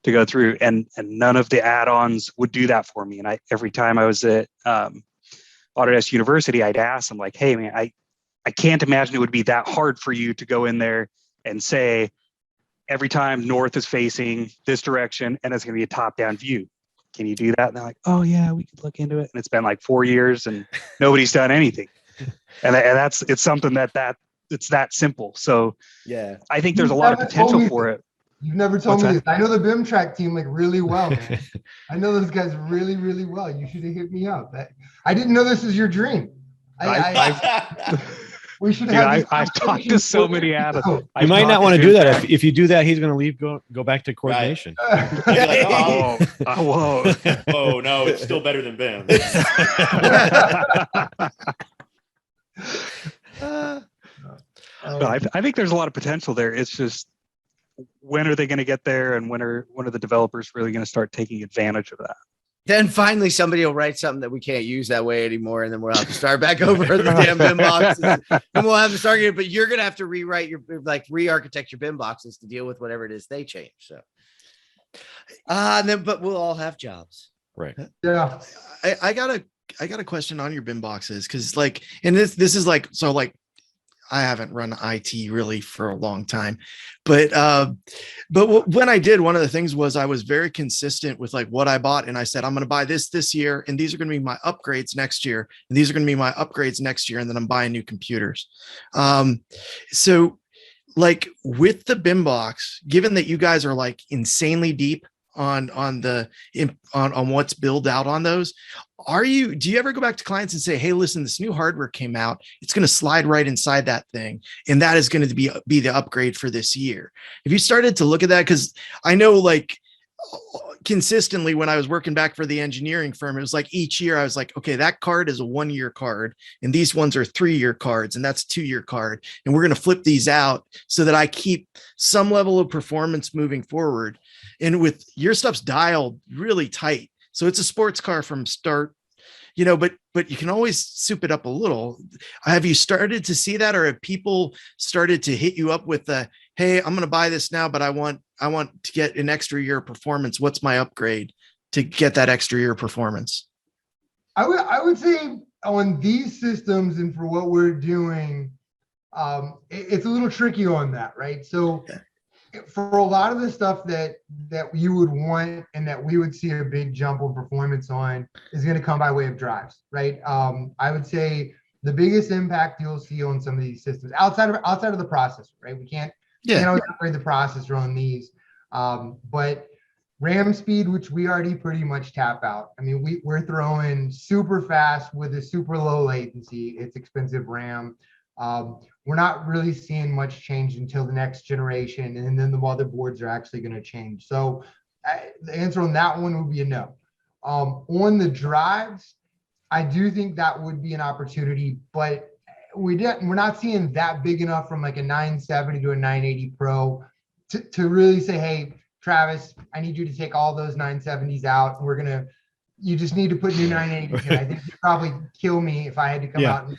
to go through. And none of the add-ons would do that for me. And every time I was at Autodesk University, I'd ask them like, hey man, I can't imagine it would be that hard for you to go in there and say, every time north is facing this direction and it's going to be a top-down view. Can you do that? And they're like, oh yeah, we could look into it. And it's been like 4 years and nobody's done anything. And it's something it's that simple. So Yeah, I think there's a lot of potential for it. You've never told me this. I know the BIM track team like really well, man. I know those guys really, really well. You should have hit me up. I didn't know this was your dream. We should have. I've talked to so many add-ons. You might not want to do that. If you do that, he's going to leave. Go back to coordination. Like, oh, I won't. oh no, it's still better than BIM. No, I think there's a lot of potential there. It's just, when are they going to get there, and when are the developers really going to start taking advantage of that? Then finally somebody will write something that we can't use that way anymore, and then we'll have to start back over the damn BIM boxes, and we'll have to start again. But you're gonna have to rewrite re-architect your BIM boxes to deal with whatever it is they change. So, but we'll all have jobs, right? Yeah. I got a question on your BIM boxes, because like, and this is like, so like, I haven't run IT really for a long time, but when I did, one of the things was I was very consistent with like what I bought, and I said I'm going to buy this year, and these are going to be my upgrades next year, and these are going to be my upgrades next year, and then I'm buying new computers. So like with the BIM box, given that you guys are like insanely deep on what's build out on those, do you ever go back to clients and say, hey, listen, this new hardware came out, it's going to slide right inside that thing, and that is going to be the upgrade for this year? Have you started to look at that? Because I know like consistently when I was working back for the engineering firm, it was like each year I was like, okay, that card is a 1-year card, and these ones are 3-year cards, and that's 2-year card, and we're going to flip these out so that I keep some level of performance moving forward. And with your stuff's dialed really tight, so it's a sports car from start, but you can always soup it up a little. Have you started to see that, or have people started to hit you up with the, hey, I'm going to buy this now, but I want to get an extra year of performance. What's my upgrade to get that extra year of performance? I would say on these systems and for what we're doing, it's a little tricky on that, right? So for a lot of the stuff that you would want and that we would see a big jump in performance on is going to come by way of drives, right? I would say the biggest impact you'll see on some of these systems outside of the processor, right? We can't always upgrade the processor on these, but RAM speed, which we already pretty much tap out. I mean, we're throwing super fast with a super low latency. It's expensive RAM. We're not really seeing much change until the next generation, and then the motherboards are actually going to change. So the answer on that one would be a no. On the drives, I do think that would be an opportunity, but we're not seeing that big enough from like a 970 to a 980 Pro to really say, hey, Travis, I need you to take all those 970s out. You just need to put new 980s in. I think you'd probably kill me if I had to come out.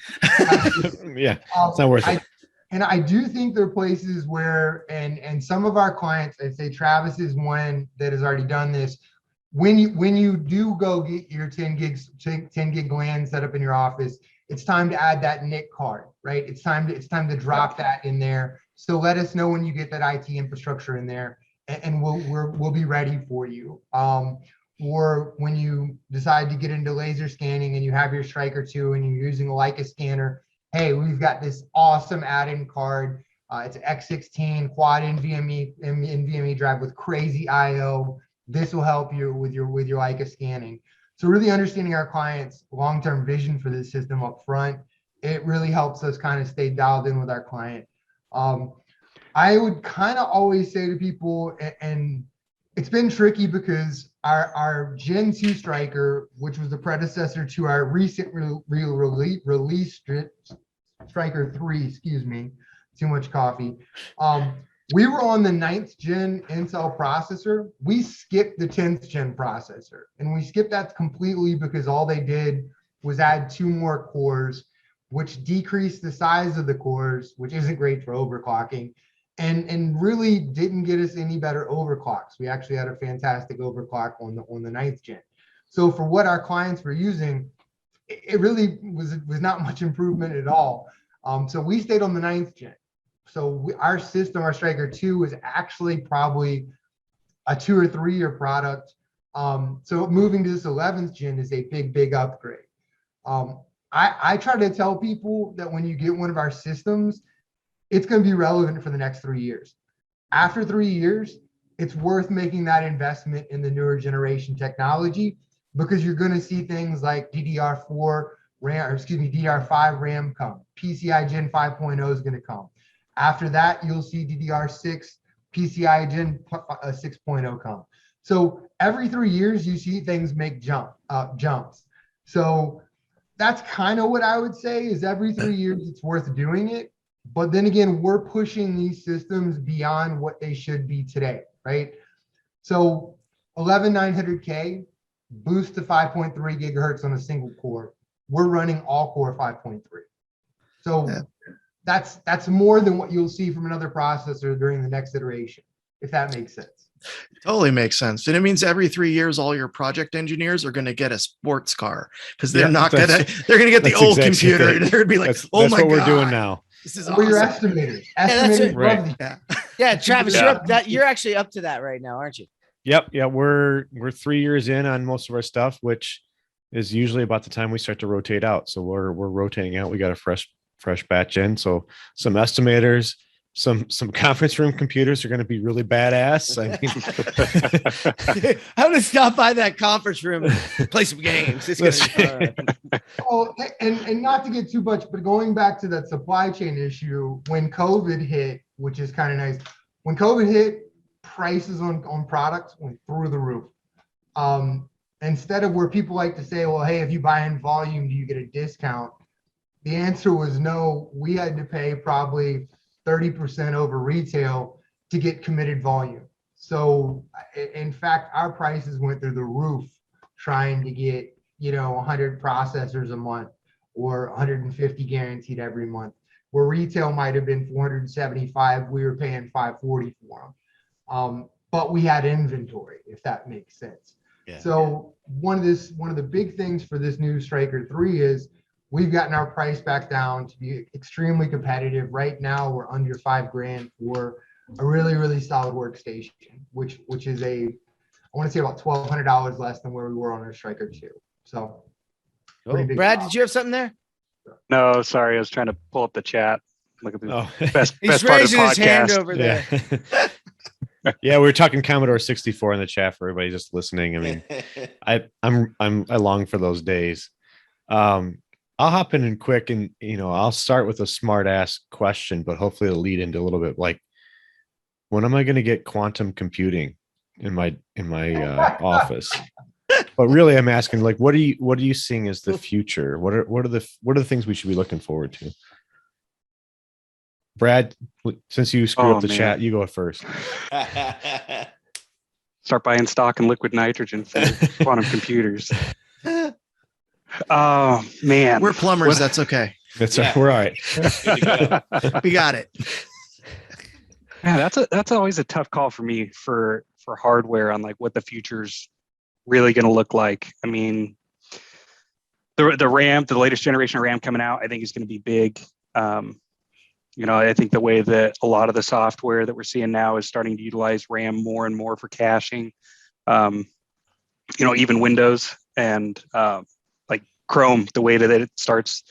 Yeah, it's not worth it. And I do think there are places where, and some of our clients, I'd say Travis is one that has already done this. When you do go get your 10 gig LAN set up in your office, it's time to add that NIC card, right? It's time to drop that in there. So let us know when you get that IT infrastructure in there, and we'll be ready for you. Or when you decide to get into laser scanning and you have your Striker 2 and you're using a Leica scanner, hey, we've got this awesome add-in card. It's an X16 quad NVMe drive with crazy IO. This will help you with your Leica scanning. So really understanding our clients' long-term vision for this system up front, it really helps us kind of stay dialed in with our client. I would kind of always say to people, and it's been tricky because our Gen 2 Striker, which was the predecessor to our recent release Striker 3, excuse me, too much coffee. We were on the 9th gen Intel processor. We skipped the 10th gen processor, and we skipped that completely because all they did was add 2 more cores, which decreased the size of the cores, which isn't great for overclocking, and really didn't get us any better overclocks. We actually had a fantastic overclock on the 9th gen. So for what our clients were using, it really was not much improvement at all. So we stayed on the 9th gen. So our system, our Striker 2, is actually probably a 2 or 3 year product. So moving to this 11th gen is a big upgrade. I try to tell people that when you get one of our systems, it's going to be relevant for the next 3 years. After 3 years, it's worth making that investment in the newer generation technology, because you're going to see things like DDR4 RAM, or excuse me, DDR5 RAM come. PCI Gen 5.0 is going to come. After that, you'll see DDR6, PCI Gen 6.0 come. So every 3 years, you see things make jumps. So that's kind of what I would say is every 3 years, it's worth doing it. But then again, we're pushing these systems beyond what they should be today, right? So 11900K boost to 5.3 gigahertz on a single core. We're running all core 5.3. So that's more than what you'll see from another processor during the next iteration, if that makes sense. Totally makes sense. And it means every 3 years, all your project engineers are going to get a sports car, because they're not going to, they're going to get the old computer. And they're going to be like, that's oh my God. That's what we're doing now. This is Or your awesome. estimators. that's Estimators right. love these. Yeah, Travis, Yeah. you're actually up to that right now, aren't you? Yep. Yeah. We're 3 years in on most of our stuff, which is usually about the time we start to rotate out. So we're rotating out. We got a fresh batch in. So some estimators, some conference room computers are going to be really badass. I mean, I'm gonna stop by that conference room and play some games. It's gonna be fun. Oh, and not to get too much, but going back to that supply chain issue, when COVID hit, which is kind of nice, when COVID hit, prices on products went through the roof. Instead of where people like to say, well, hey, if you buy in volume, do you get a discount? The answer was no. We had to pay probably 30% over retail to get committed volume. So in fact, our prices went through the roof trying to get, 100 processors a month or 150 guaranteed every month, where retail might have been 475. We were paying 540 for them. But we had inventory, if that makes sense. Yeah. So one of the big things for this new Striker 3 is we've gotten our price back down to be extremely competitive. Right now, we're under $5,000 for a really, really solid workstation, which is I want to say about $1,200 less than where we were on our Striker 2. So, Brad, did you have something there? No, sorry. I was trying to pull up the chat. Look at the best He's part of the raising his hand podcast. over there. Yeah, we were talking Commodore 64 in the chat for everybody just listening. I mean, I long for those days. I'll hop in and quick, and I'll start with a smart ass question, but hopefully it'll lead into a little bit like, when am I going to get quantum computing in my office? But really, I'm asking, like, what are you seeing as the future? What are the things we should be looking forward to? Brad, since you screwed up the chat, you go first. Start buying stock in liquid nitrogen for quantum computers. Oh man, We're plumbers. That's okay. That's we're all right. We got it. Yeah, that's always a tough call for me for hardware on like what the future's really going to look like. I mean, the RAM, the latest generation of RAM coming out, I think is going to be big. I think the way that a lot of the software that we're seeing now is starting to utilize RAM more and more for caching. Even Windows and like Chrome, the way that it starts,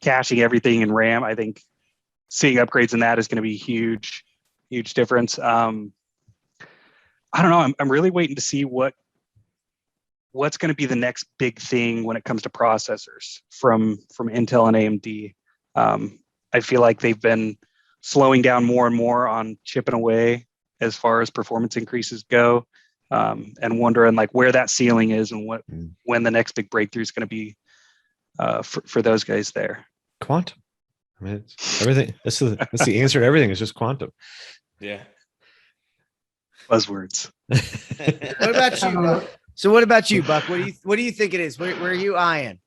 caching everything in RAM. I think seeing upgrades in that is going to be huge difference. I don't know. I'm really waiting to see what's going to be the next big thing when it comes to processors from Intel and AMD. I feel like they've been slowing down more and more on chipping away as far as performance increases go, and wondering like where that ceiling is and when the next big breakthrough is going to be for those guys there. Quantum. I mean, it's everything. That's the answer to everything. Is just quantum. Yeah. Buzzwords. What about you, Buck? So what about you, Buck? What do you think it is? Where are you eyeing?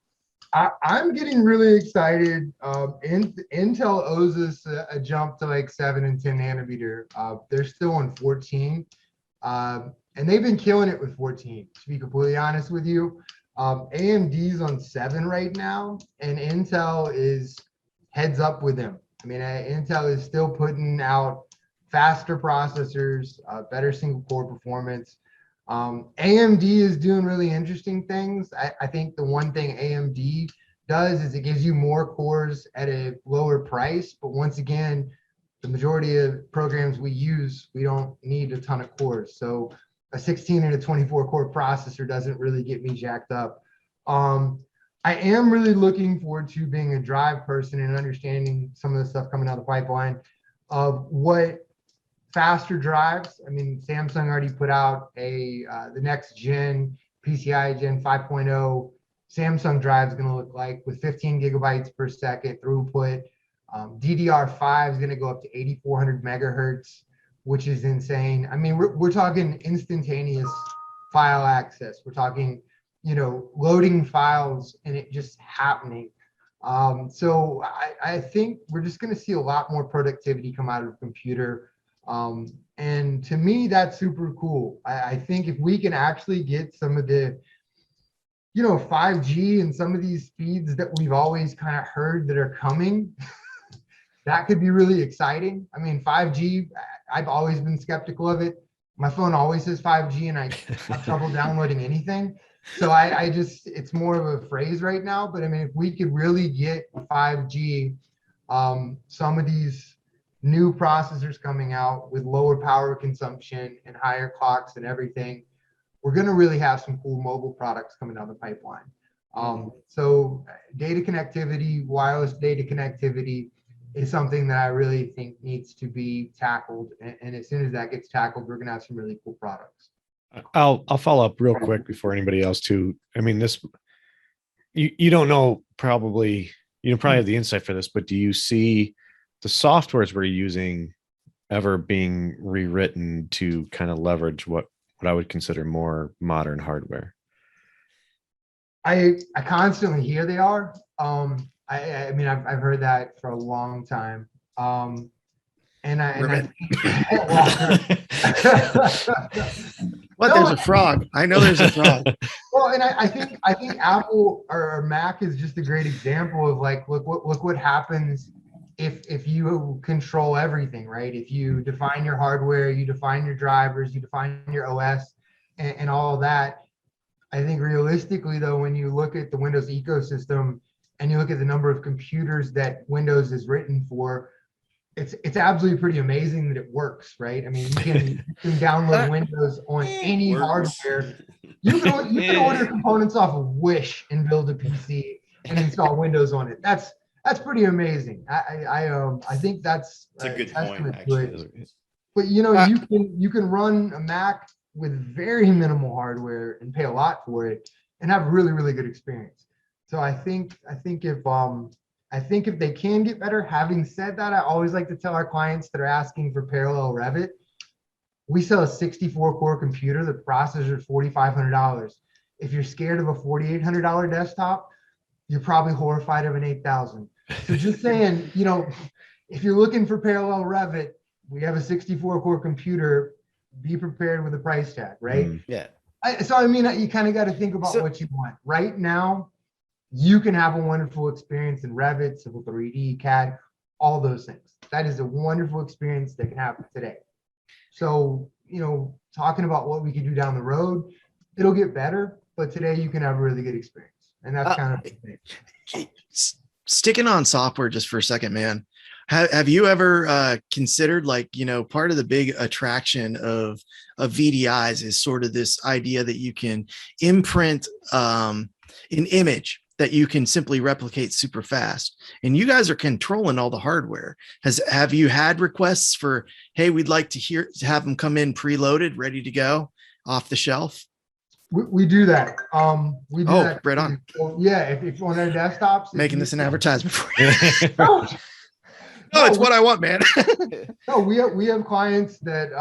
I'm getting really excited. Intel owes us a jump to like 7 and 10 nanometer. They're still on 14, and they've been killing it with 14. To be completely honest with you, AMD's on 7 right now, and Intel is heads up with them. I mean, Intel is still putting out faster processors, better single core performance. AMD is doing really interesting things. I think the one thing AMD does is it gives you more cores at a lower price. But once again, the majority of programs we use, we don't need a ton of cores. So a 16 and a 24 core processor doesn't really get me jacked up. I am really looking forward to being a drive person and understanding some of the stuff coming out of the pipeline of what faster drives. I mean, Samsung already put out the next gen PCI Gen 5.0 Samsung drive is going to look like with 15 gigabytes per second throughput. DDR5 is going to go up to 8400 megahertz, which is insane. I mean, we're talking instantaneous file access. We're talking, loading files and it just happening. So I think we're just going to see a lot more productivity come out of the computer. And to me, that's super cool. I think if we can actually get some of the, 5G and some of these speeds that we've always kind of heard that are coming, that could be really exciting. I mean, 5G, I've always been skeptical of it. My phone always says 5G and I have trouble downloading anything. So I just, it's more of a phrase right now. But I mean, if we could really get 5G, some of these new processors coming out with lower power consumption and higher clocks and everything, we're going to really have some cool mobile products coming down the pipeline. So data connectivity, wireless data connectivity is something that I really think needs to be tackled. And as soon as that gets tackled, we're going to have some really cool products. I'll follow up real quick before anybody else too. I mean, this, you don't know, probably, you probably have the insight for this, but do you see the softwares we're using ever being rewritten to kind of leverage what I would consider more modern hardware? I constantly hear they are. I mean, I've heard that for a long time. And I What? No, There's a frog. I know there's a frog. well, and I think Apple or Mac is just a great example of like, look what happens if you control everything, right? If you define your hardware, you define your drivers, you define your OS, and all of that. I think realistically, though, when you look at the Windows ecosystem and you look at the number of computers that Windows is written for, it's absolutely pretty amazing that it works, right? I mean, you can download Windows on any hardware. You can order components off of Wish and build a PC and install Windows on it. That's pretty amazing. I think that's a good point, actually. But you can run a Mac with very minimal hardware and pay a lot for it and have a really, really good experience. So I think if they can get better. Having said that, I always like to tell our clients that are asking for parallel Revit, we sell a 64 core computer. The processor is $4,500. If you're scared of a $4,800 desktop, you're probably horrified of an 8,000. So just saying, if you're looking for parallel Revit, we have a 64 core computer. Be prepared with a price tag, right? Yeah. So you kind of got to think about what you want. Right now, you can have a wonderful experience in Revit, Civil 3D, CAD, all those things. That is a wonderful experience that can happen today. So, talking about what we can do down the road, it'll get better, but today you can have a really good experience. And that's kind of the thing. sticking on software just for a second, man. Have you ever considered, like, part of the big attraction of VDIs is sort of this idea that you can imprint an image that you can simply replicate super fast, and you guys are controlling all the hardware. Have you had requests for, hey, we'd like to have them come in preloaded, ready to go off the shelf? We do that. We do that. Right on. So, yeah, if on our desktops, Making this an advertisement for no, No, it's what I want, man. no, we have clients that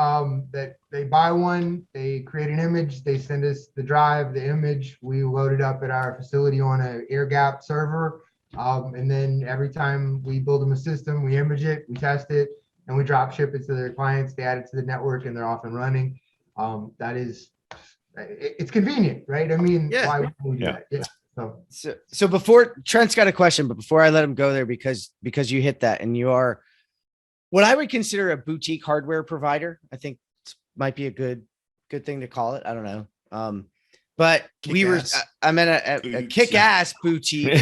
that they buy one, they create an image, they send us the drive, the image, we load it up at our facility on an air gap server, and then every time we build them a system, we image it, we test it, and we drop ship it to their clients. They add it to the network, and they're off and running. That is, it's convenient, right? I mean, Yeah. why would we do that? Yeah. So before Trent's got a question, but before I let him go there, because you hit that, and you are what I would consider a boutique hardware provider. I think might be a good thing to call it. I don't know. But I'm at a kick-ass boutique.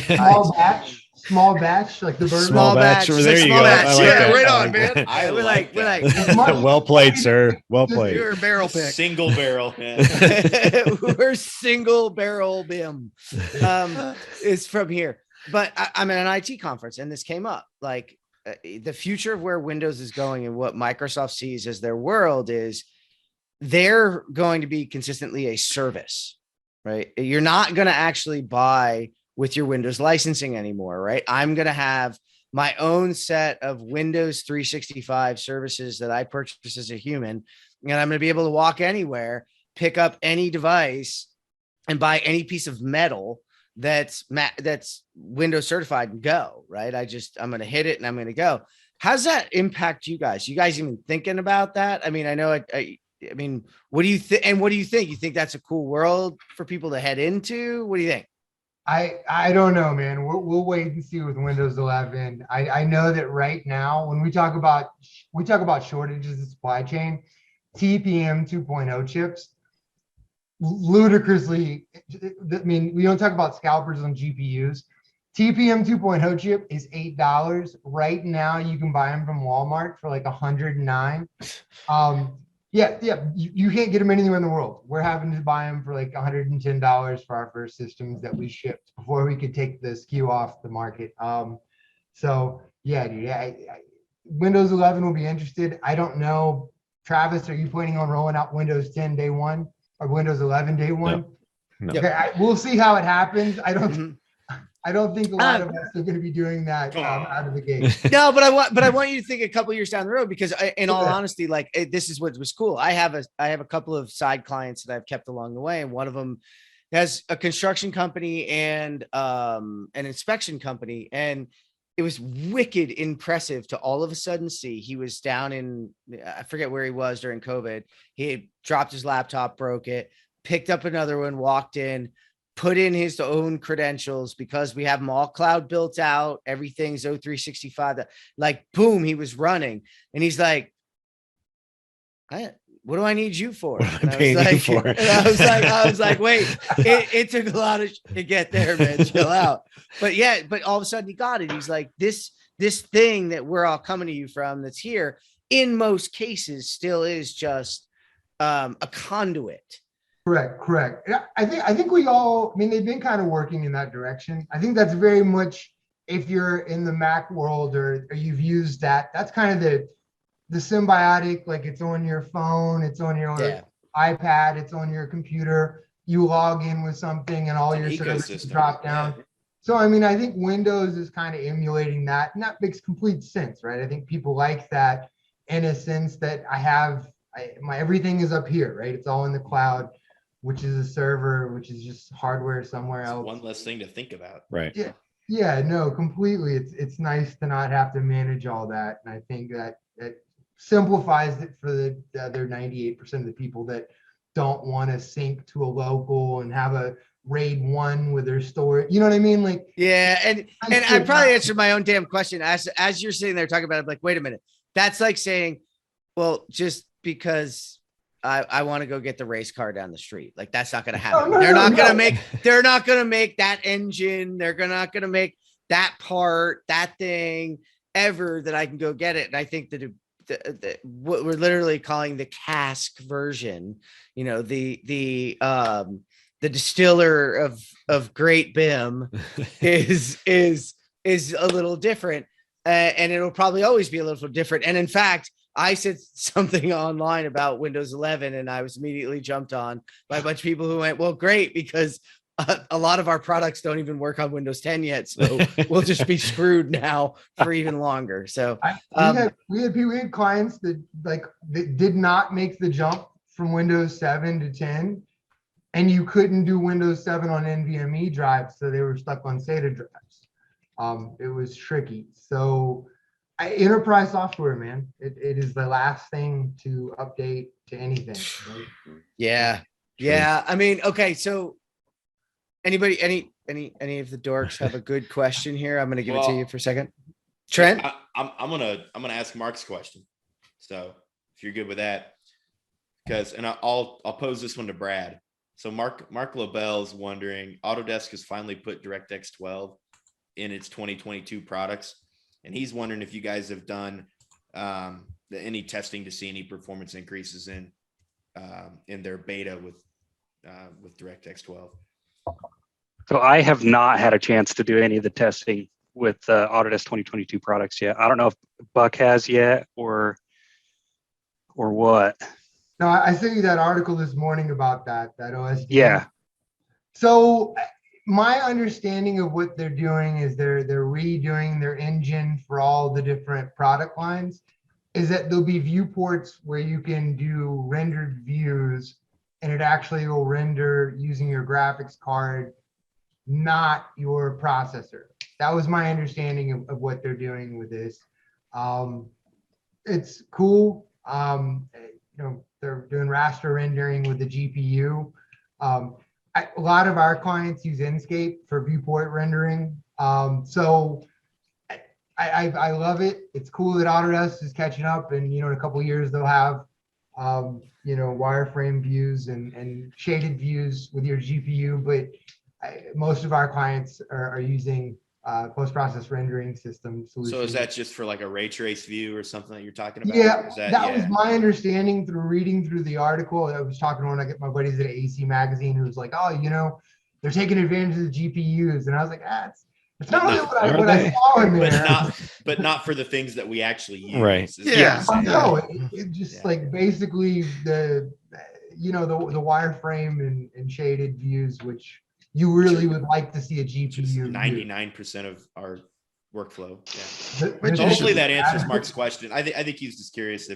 Small batch, like the bourbon. Small batch. There you go. I like that. Right on, man. We're like, Well played, sir. Well played. You're a barrel pick. Single barrel. we're single barrel BIM is from here. But I'm at an IT conference, and this came up. Like, the future of where Windows is going and what Microsoft sees as their world is they're going to be consistently a service, right? You're not going to actually buy with your Windows licensing anymore, right? I'm going to have my own set of Windows 365 services that I purchase as a human, and I'm going to be able to walk anywhere, pick up any device, and buy any piece of metal that's Windows certified and go, right? I'm going to hit it and I'm going to go. How's that impact you guys? You guys even thinking about that? I mean, I know, I mean, what do you think? And what do you think? You think that's a cool world for people to head into? What do you think? I don't know, man. We'll wait and see with Windows 11. I know that right now, when we talk about shortages of supply chain, TPM 2.0 chips, ludicrously, I mean, we don't talk about scalpers on GPUs. TPM 2.0 chip is $8 right now. You can buy them from Walmart for like $109. Yeah, you can't get them anywhere in the world. We're having to buy them for like $110 for our first systems that we shipped before we could take the SKU off the market. So yeah, dude, Windows 11 will be interested. I don't know, Travis, are you planning on rolling out Windows 10 day one or Windows 11 day one? No. Okay, we'll see how it happens. I don't think a lot of us are going to be doing that out of the gate. No, but I want you to think a couple years down the road, because in all honesty, like, this is what was cool. I have a couple of side clients that I've kept along the way, and one of them has a construction company and an inspection company, and it was wicked impressive to all of a sudden see he was down in, I forget where he was during COVID. He had dropped his laptop, broke it, picked up another one, walked in, put in his own credentials, because we have them all cloud built out. Everything's O365. Like, boom, he was running, and he's like, what do I need you for? And I was like, wait, it took a lot to get there, man. Chill out. But yeah, but all of a sudden he got it. He's like, this thing that we're all coming to you from that's here, in most cases still is just a conduit. Correct. Yeah, I think we all, I mean, they've been kind of working in that direction. I think that's very much, if you're in the Mac world or you've used that's kind of the symbiotic, like, it's on your phone, it's on your iPad, it's on your computer, you log in with something and all your services drop down. Yeah. So, I mean, I think Windows is kind of emulating that, and that makes complete sense, right? I think people like that, in a sense that my everything is up here, right? It's all in the cloud, which is a server, which is just hardware somewhere else. One less thing to think about. Right. Yeah, no, completely. It's nice to not have to manage all that. And I think that it simplifies it for the other 98% of the people that don't want to sync to a local and have a RAID 1 with their storage. You know what I mean? Like, yeah, and I probably answered my own damn question. As you're sitting there talking about it, I'm like, wait a minute. That's like saying, well, just because I want to go get the race car down the street. Like, that's not going to happen. They're not going to make that engine. They're not going to make that part, that thing ever that I can go get it. And I think that what we're literally calling the cask version, the distiller of great BIM is a little different, and it'll probably always be a little different. And in fact, I said something online about Windows 11, and I was immediately jumped on by a bunch of people who went, "Well, great, because a lot of our products don't even work on Windows 10 yet, so we'll just be screwed now for even longer." So we had clients that did not make the jump from Windows 7 to 10, and you couldn't do Windows 7 on NVMe drives, so they were stuck on SATA drives. It was tricky. So enterprise software, man, it is the last thing to update to anything. Right? Yeah. I mean, okay, so anybody, any of the dorks have a good question here? I'm gonna give it to you for a second. Trent, I'm gonna ask Mark's question. So if you're good with that, and I'll pose this one to Brad. So Mark LaBelle's wondering, Autodesk has finally put DirectX 12 in its 2022 products, and he's wondering if you guys have done any testing to see any performance increases in their beta with DirectX 12. So I have not had a chance to do any of the testing with Autodesk 2022 products yet. I don't know if Buck has yet or what. No, I sent you that article this morning about that OSD. Yeah. So my understanding of what they're doing is they're redoing their engine for all the different product lines, is that there'll be viewports where you can do rendered views, and it actually will render using your graphics card, not your processor. That was my understanding of what they're doing with this. It's cool. They're doing raster rendering with the GPU. A lot of our clients use Inkscape for viewport rendering. So I love it. It's cool that Autodesk is catching up, and in a couple of years they'll have wireframe views and shaded views with your GPU. But most of our clients are using post-process rendering system solutions. So is that just for like a ray trace view or something that you're talking about? Yeah, that was my understanding through reading through the article. I was talking to one of my buddies at AC Magazine who was like, "Oh, they're taking advantage of the GPUs," and I was like, it's not really what I saw in there. But not for the things that we actually use. Right. Yeah. No, it just like basically the wireframe and shaded views, which you really would like to see a GPU. 99% of our workflow. Yeah. But hopefully that answers Mark's question. I think he's just curious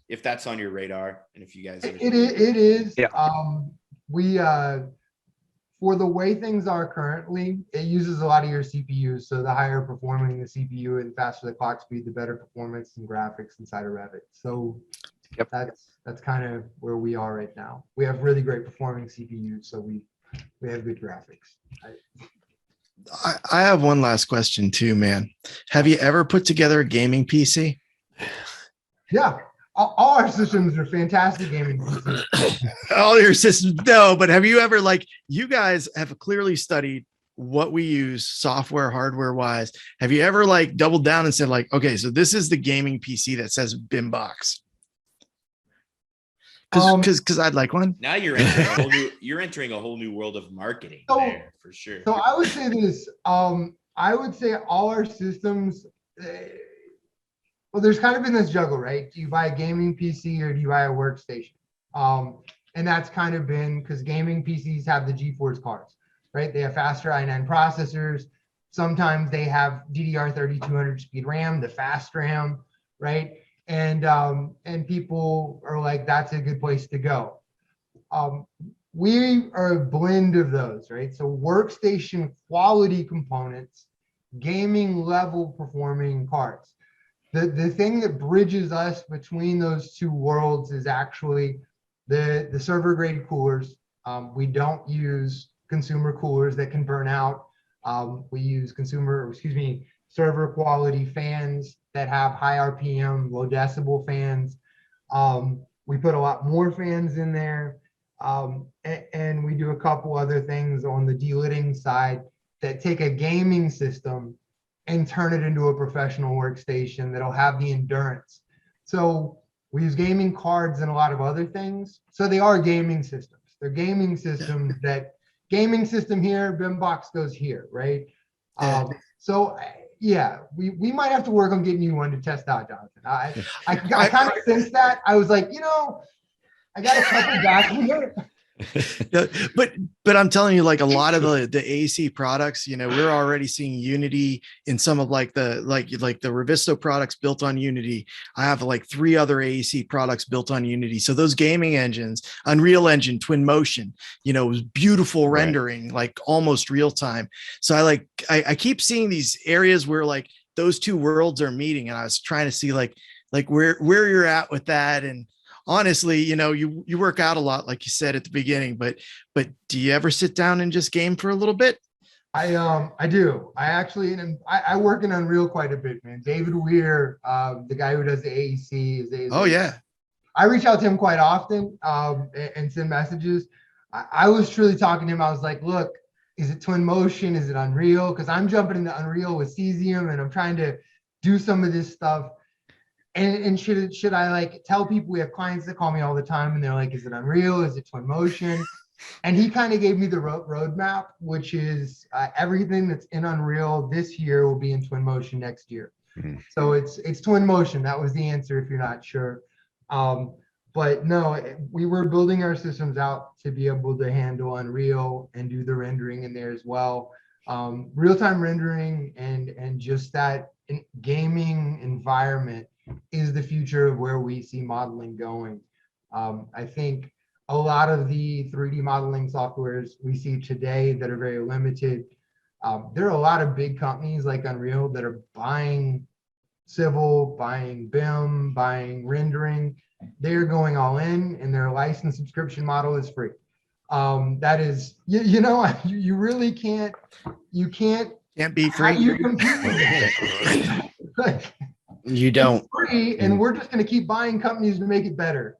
if that's on your radar and if you guys. It is. Yeah. We for the way things are currently, it uses a lot of your CPUs. So the higher performing the CPU and faster the clock speed, the better performance and graphics inside of Revit. So that's kind of where we are right now. We have really great performing CPUs, so we have good graphics. I have one last question too, man. Have you ever put together a gaming PC? Yeah. All our systems are fantastic gaming PCs. All your systems, no, but have you ever, you guys have clearly studied what we use software, hardware wise. Have you ever doubled down and said okay, so this is the gaming PC that says BIMBOX? Because I'd like one. Now you're entering a whole new world of marketing there for sure. So I would say this. I would say all our systems. Well, there's kind of been this juggle, right? Do you buy a gaming PC or do you buy a workstation? And that's kind of been because gaming PCs have the GeForce cards, right? They have faster i9 processors. Sometimes they have DDR3200 speed RAM, the fast RAM, right? And people are like, that's a good place to go. We are a blend of those, right? So workstation quality components, gaming level performing cards. The thing that bridges us between those two worlds is actually the server grade coolers. We don't use consumer coolers that can burn out. We use server quality fans that have high RPM, low decibel fans. We put a lot more fans in there. And we do a couple other things on the delitting side that take a gaming system and turn it into a professional workstation that'll have the endurance. So we use gaming cards and a lot of other things. So they are gaming systems. They're gaming systems that gaming system here, BIMBOX goes here, right? So yeah, we might have to work on getting you one to test out, Jonathan. I kind of sensed that. I was like, I got a couple back here. But I'm telling you, like a lot of the AEC products, we're already seeing Unity in some of like the Revisto products built on Unity. I have like 3 other AEC products built on Unity. So those gaming engines, Unreal Engine, Twinmotion, was beautiful rendering, like almost real time. So I keep seeing these areas where like those two worlds are meeting, and I was trying to see like where you're at with that. And honestly, you work out a lot, like you said at the beginning, but do you ever sit down and just game for a little bit? I do. I actually, and I work in Unreal quite a bit, man. David Weir, the guy who does the AEC, yeah. I reach out to him quite often and send messages. I was truly talking to him. I was like, look, is it Twinmotion? Is it Unreal? Because I'm jumping into Unreal with Cesium, and I'm trying to do some of this stuff. And should I like tell people? We have clients that call me all the time, and they're like, is it Unreal? Is it Twinmotion? And he kind of gave me the roadmap, which is everything that's in Unreal this year will be in Twinmotion next year. Mm-hmm. So it's Twinmotion. That was the answer if you're not sure. But no, we were building our systems out to be able to handle Unreal and do the rendering in there as well. Real-time rendering and just that gaming environment is the future of where we see modeling going. I think a lot of the 3D modeling softwares we see today that are very limited, there are a lot of big companies like Unreal that are buying Civil, buying BIM, buying rendering. They're going all in, and their license subscription model is free. That is, you really can't be free. You compete with it. Like, you don't. It's free, and we're just going to keep buying companies to make it better.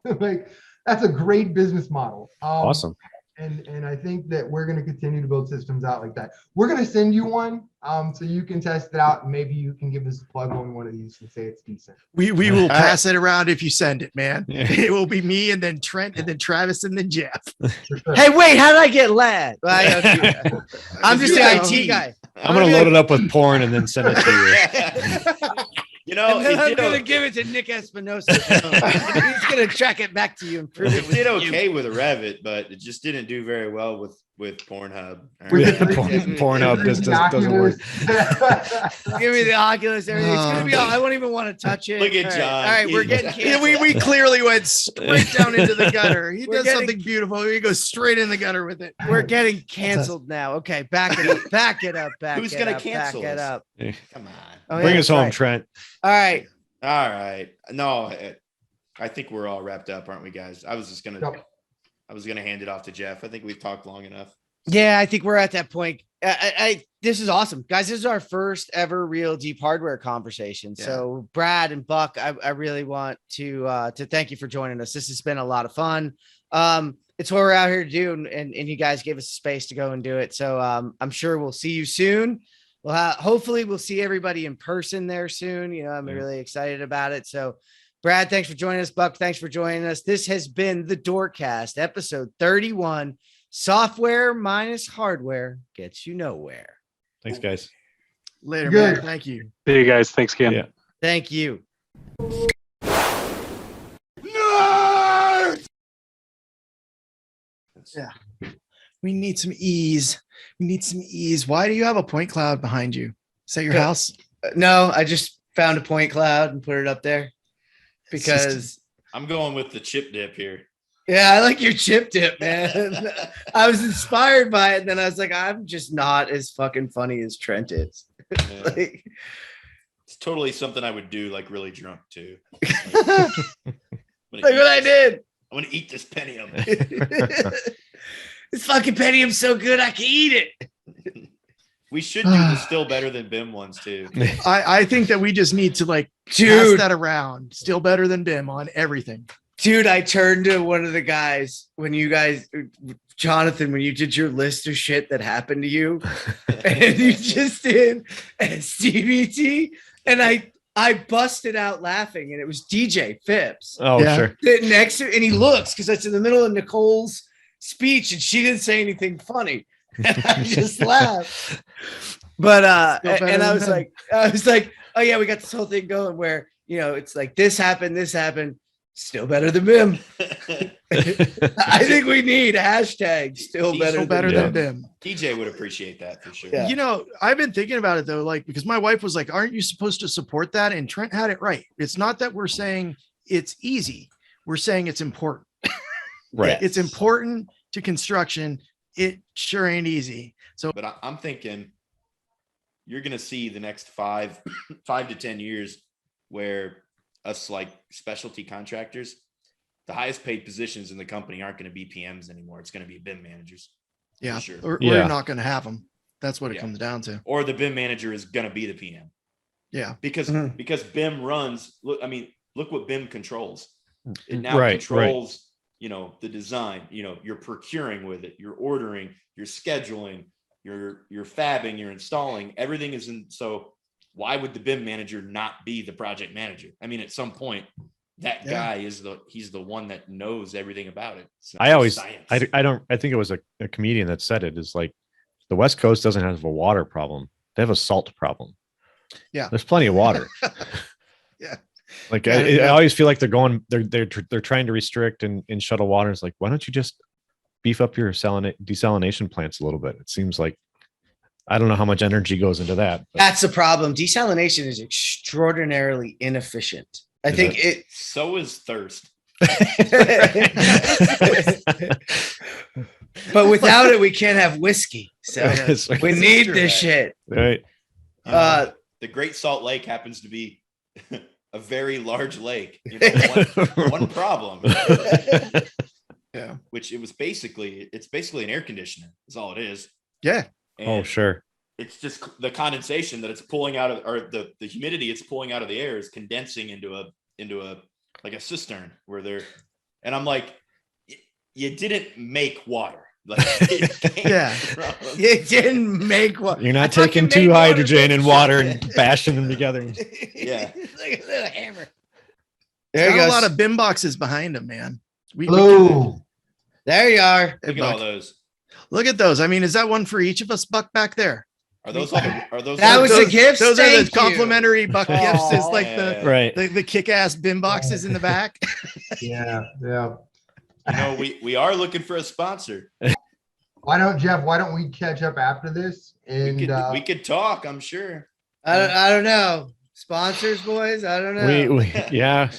Like, that's a great business model. Awesome. And I think that we're going to continue to build systems out like that. We're going to send you one so you can test it out, and maybe you can give us a plug on one of these and say it's decent. We will pass it around if you send it, man. Yeah. It will be me, and then Trent, and then Travis, and then Jeff. Sure. Hey, wait, how did I get lad? I'm just an IT guy. I'm going to load it up with porn and then send it to you. I'm going to give it to Nick Espinosa. He's going to track it back to you and prove it did okay with Revit, but it just didn't do very well with Pornhub. Pornhub just doesn't work. Give me the Oculus. Everything. It's gonna be all, I won't even want to touch it. Look at John. All right, we're getting canceled. We clearly went straight down into the gutter. He does something beautiful. He goes straight in the gutter with it. We're getting canceled now. Okay, back it up. Back it up. Who's going to cancel Back it up. Come on. Oh, bring us home, Trent. All right. No, I think we're all wrapped up, aren't we, guys? I was going to hand it off to Jeff. I think we've talked long enough. Yeah, I think we're at that point. This is awesome, guys. This is our first ever real deep hardware conversation. Yeah. So Brad and Buck, I really want to thank you for joining us. This has been a lot of fun. It's what we're out here to do, and you guys gave us a space to go and do it. So I'm sure we'll see you soon. Hopefully we'll see everybody in person there soon. I'm really excited about it. So Brad, thanks for joining us. Buck, thanks for joining us. This has been the DorkCast, episode 31. Software minus hardware gets you nowhere. Thanks, guys. Later, man. Thank you. See you guys. Thanks again. Yeah. Thank you. Nerds! Yeah. We need some ease. Why do you have a point cloud behind you? Is that your house? No, I just found a point cloud and put it up there because I'm going with the chip dip here. Yeah, I like your chip dip, man. I was inspired by it, and then I was like, I'm just not as fucking funny as Trent is. It's totally something I would do, like really drunk too. Look what I did. I want to eat this Pentium. This fucking Pentium's so good, I can eat it. We should do the still better than BIM ones too. I think that we just need to pass that around. Still better than BIM on everything. Dude, I turned to one of the guys when you guys, Jonathan, when you did your list of shit that happened to you, and you just did STBT, and I busted out laughing, and it was DJ Phipps Oh, Yeah. sure. sitting next to, and he looks because it's in the middle of Nicole's speech, and she didn't say anything funny, and I just laughed. But Still better and I than was him. like, oh yeah, we got this whole thing going where it's like this happened, still better than Bim. I think we need hashtag still He's better, Still than better Yeah. than Bim. TJ would appreciate that for sure. Yeah. You know, I've been thinking about it though, like because my wife was like, "Aren't you supposed to support that?" And Trent had it right. It's not that we're saying it's easy. We're saying it's important. Right. It's important to construction. It sure ain't easy. So But I'm thinking you're going to see the next 5 to 10 years where us like specialty contractors, the highest paid positions in the company aren't going to be PMs anymore. It's going to be BIM managers. yeah, sure. we're Yeah. not going to have them. That's what it Yeah. comes down to. Or the BIM manager is going to be the PM Yeah. because BIM runs. Look what BIM controls. It now Right, controls, the design, you're procuring with it, you're ordering, you're scheduling, you're fabbing, you're installing, everything is in. So why would the BIM manager not be the project manager? I mean, at some point that Yeah. guy he's the one that knows everything about it. It's not I always, science. I think it was a comedian that said it is like the West Coast doesn't have a water problem. They have a salt problem. Yeah. There's plenty of water. Yeah. Like Yeah, I yeah. always feel like they're trying to restrict and shuttle water. It's like, why don't you just beef up your desalination plants a little bit? It seems like, I don't know how much energy goes into that. But That's the problem. Desalination is extraordinarily inefficient. I Is think So is thirst. but without it, we can't have whiskey. So It's like- we This is need true, this right? shit. right. The Great Salt Lake happens to be a very large lake. One problem. Yeah. Which it's basically an air conditioner is all it is. Yeah. And Oh, sure. it's just the condensation that it's pulling out of, or the humidity it's pulling out of the air is condensing into a like a cistern where they're, and I'm like, you didn't make water. Like, Yeah. It didn't make one. You're not I fucking taking made two water hydrogen and with water shit. and bashing them together. Yeah. Like a little hammer. There There you got go. a lot of BIM boxes behind them, man. We Hello. There you are. Look at all those. look at those. I mean, is that one for each of us, Buck, back there? Are those all the, are those That all was the- a gift. Those are Thank the you. complimentary Buck gifts. Is like Yeah. Right. the kick-ass BIM boxes in the back. Yeah, yeah. we are looking for a sponsor. Why don't we catch up after this? And We could talk, I'm sure. I don't know. Sponsors, boys. I don't know. Yeah.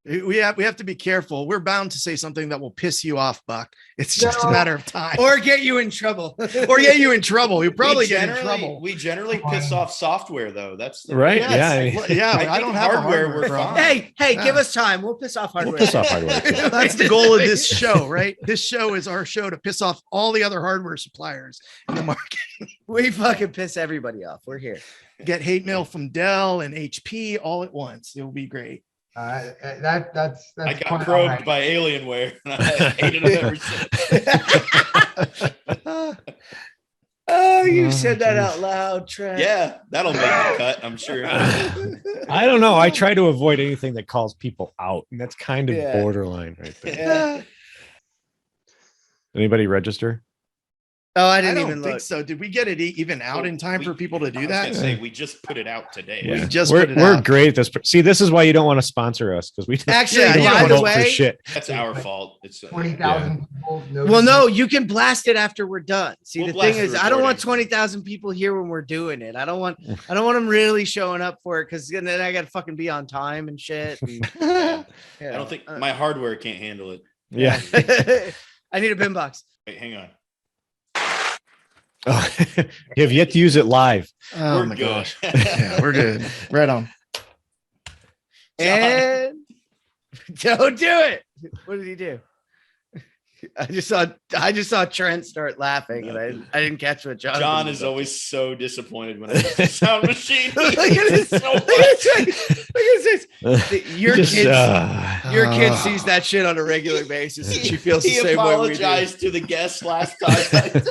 We have to be careful. We're bound to say something that will piss you off, Buck. It's just No. a matter of time. Or get you in trouble. Or get you in trouble. You probably We get in generally- trouble. We generally piss off software though. That's the Right. Yes. Yeah. I mean, Yeah, I I don't think have hardware, a hardware we're problem. fine. Hey, Yeah. give us time. We'll piss off hardware. We'll piss off hardware. That's the goal of this show, right? This show is our show to piss off all the other hardware suppliers in the market. We fucking piss everybody off. We're here. Get hate mail from Dell and HP all at once. It will be great. that's I got quite probed all right. by Alienware and I hated them ever since. Oh, you Oh, said that geez. out loud, Trent. Yeah, that'll make the cut, I'm sure. I don't know. I try to avoid anything that calls people out, and that's kind of Yeah. borderline right there. Yeah. Anybody register? Oh, I I didn't don't even think look. so. Did we get it even out in time for people to I do was that? gonna say, we just put it out today. Yeah. just we're put it we're out. great at this. See, this is why you don't want to sponsor us because we Actually, Yeah, we you don't by don't the vote for way, shit. That's our fault. It's 20,000 people. well, no, you can blast it after we're done. See, We'll the blast thing the is, I don't want recording. 20,000 people here when we're doing it. I don't want them really showing up for it because then I got to fucking be on time and shit. And, I don't think my hardware can't handle it. Yeah. I need a bin box. Wait, hang on. Oh, you have yet to use it live. Oh We're my good. gosh. Yeah, we're good. Right on. And don't do it. What did he do? I just saw Trent start laughing, and I didn't catch what John. John is always so disappointed when I use the sound machine. Look at this. So Look at this. Your Just, kids. Your kid sees that shit on a regular basis, and she feels the He same way we do. apologized to the guests last time.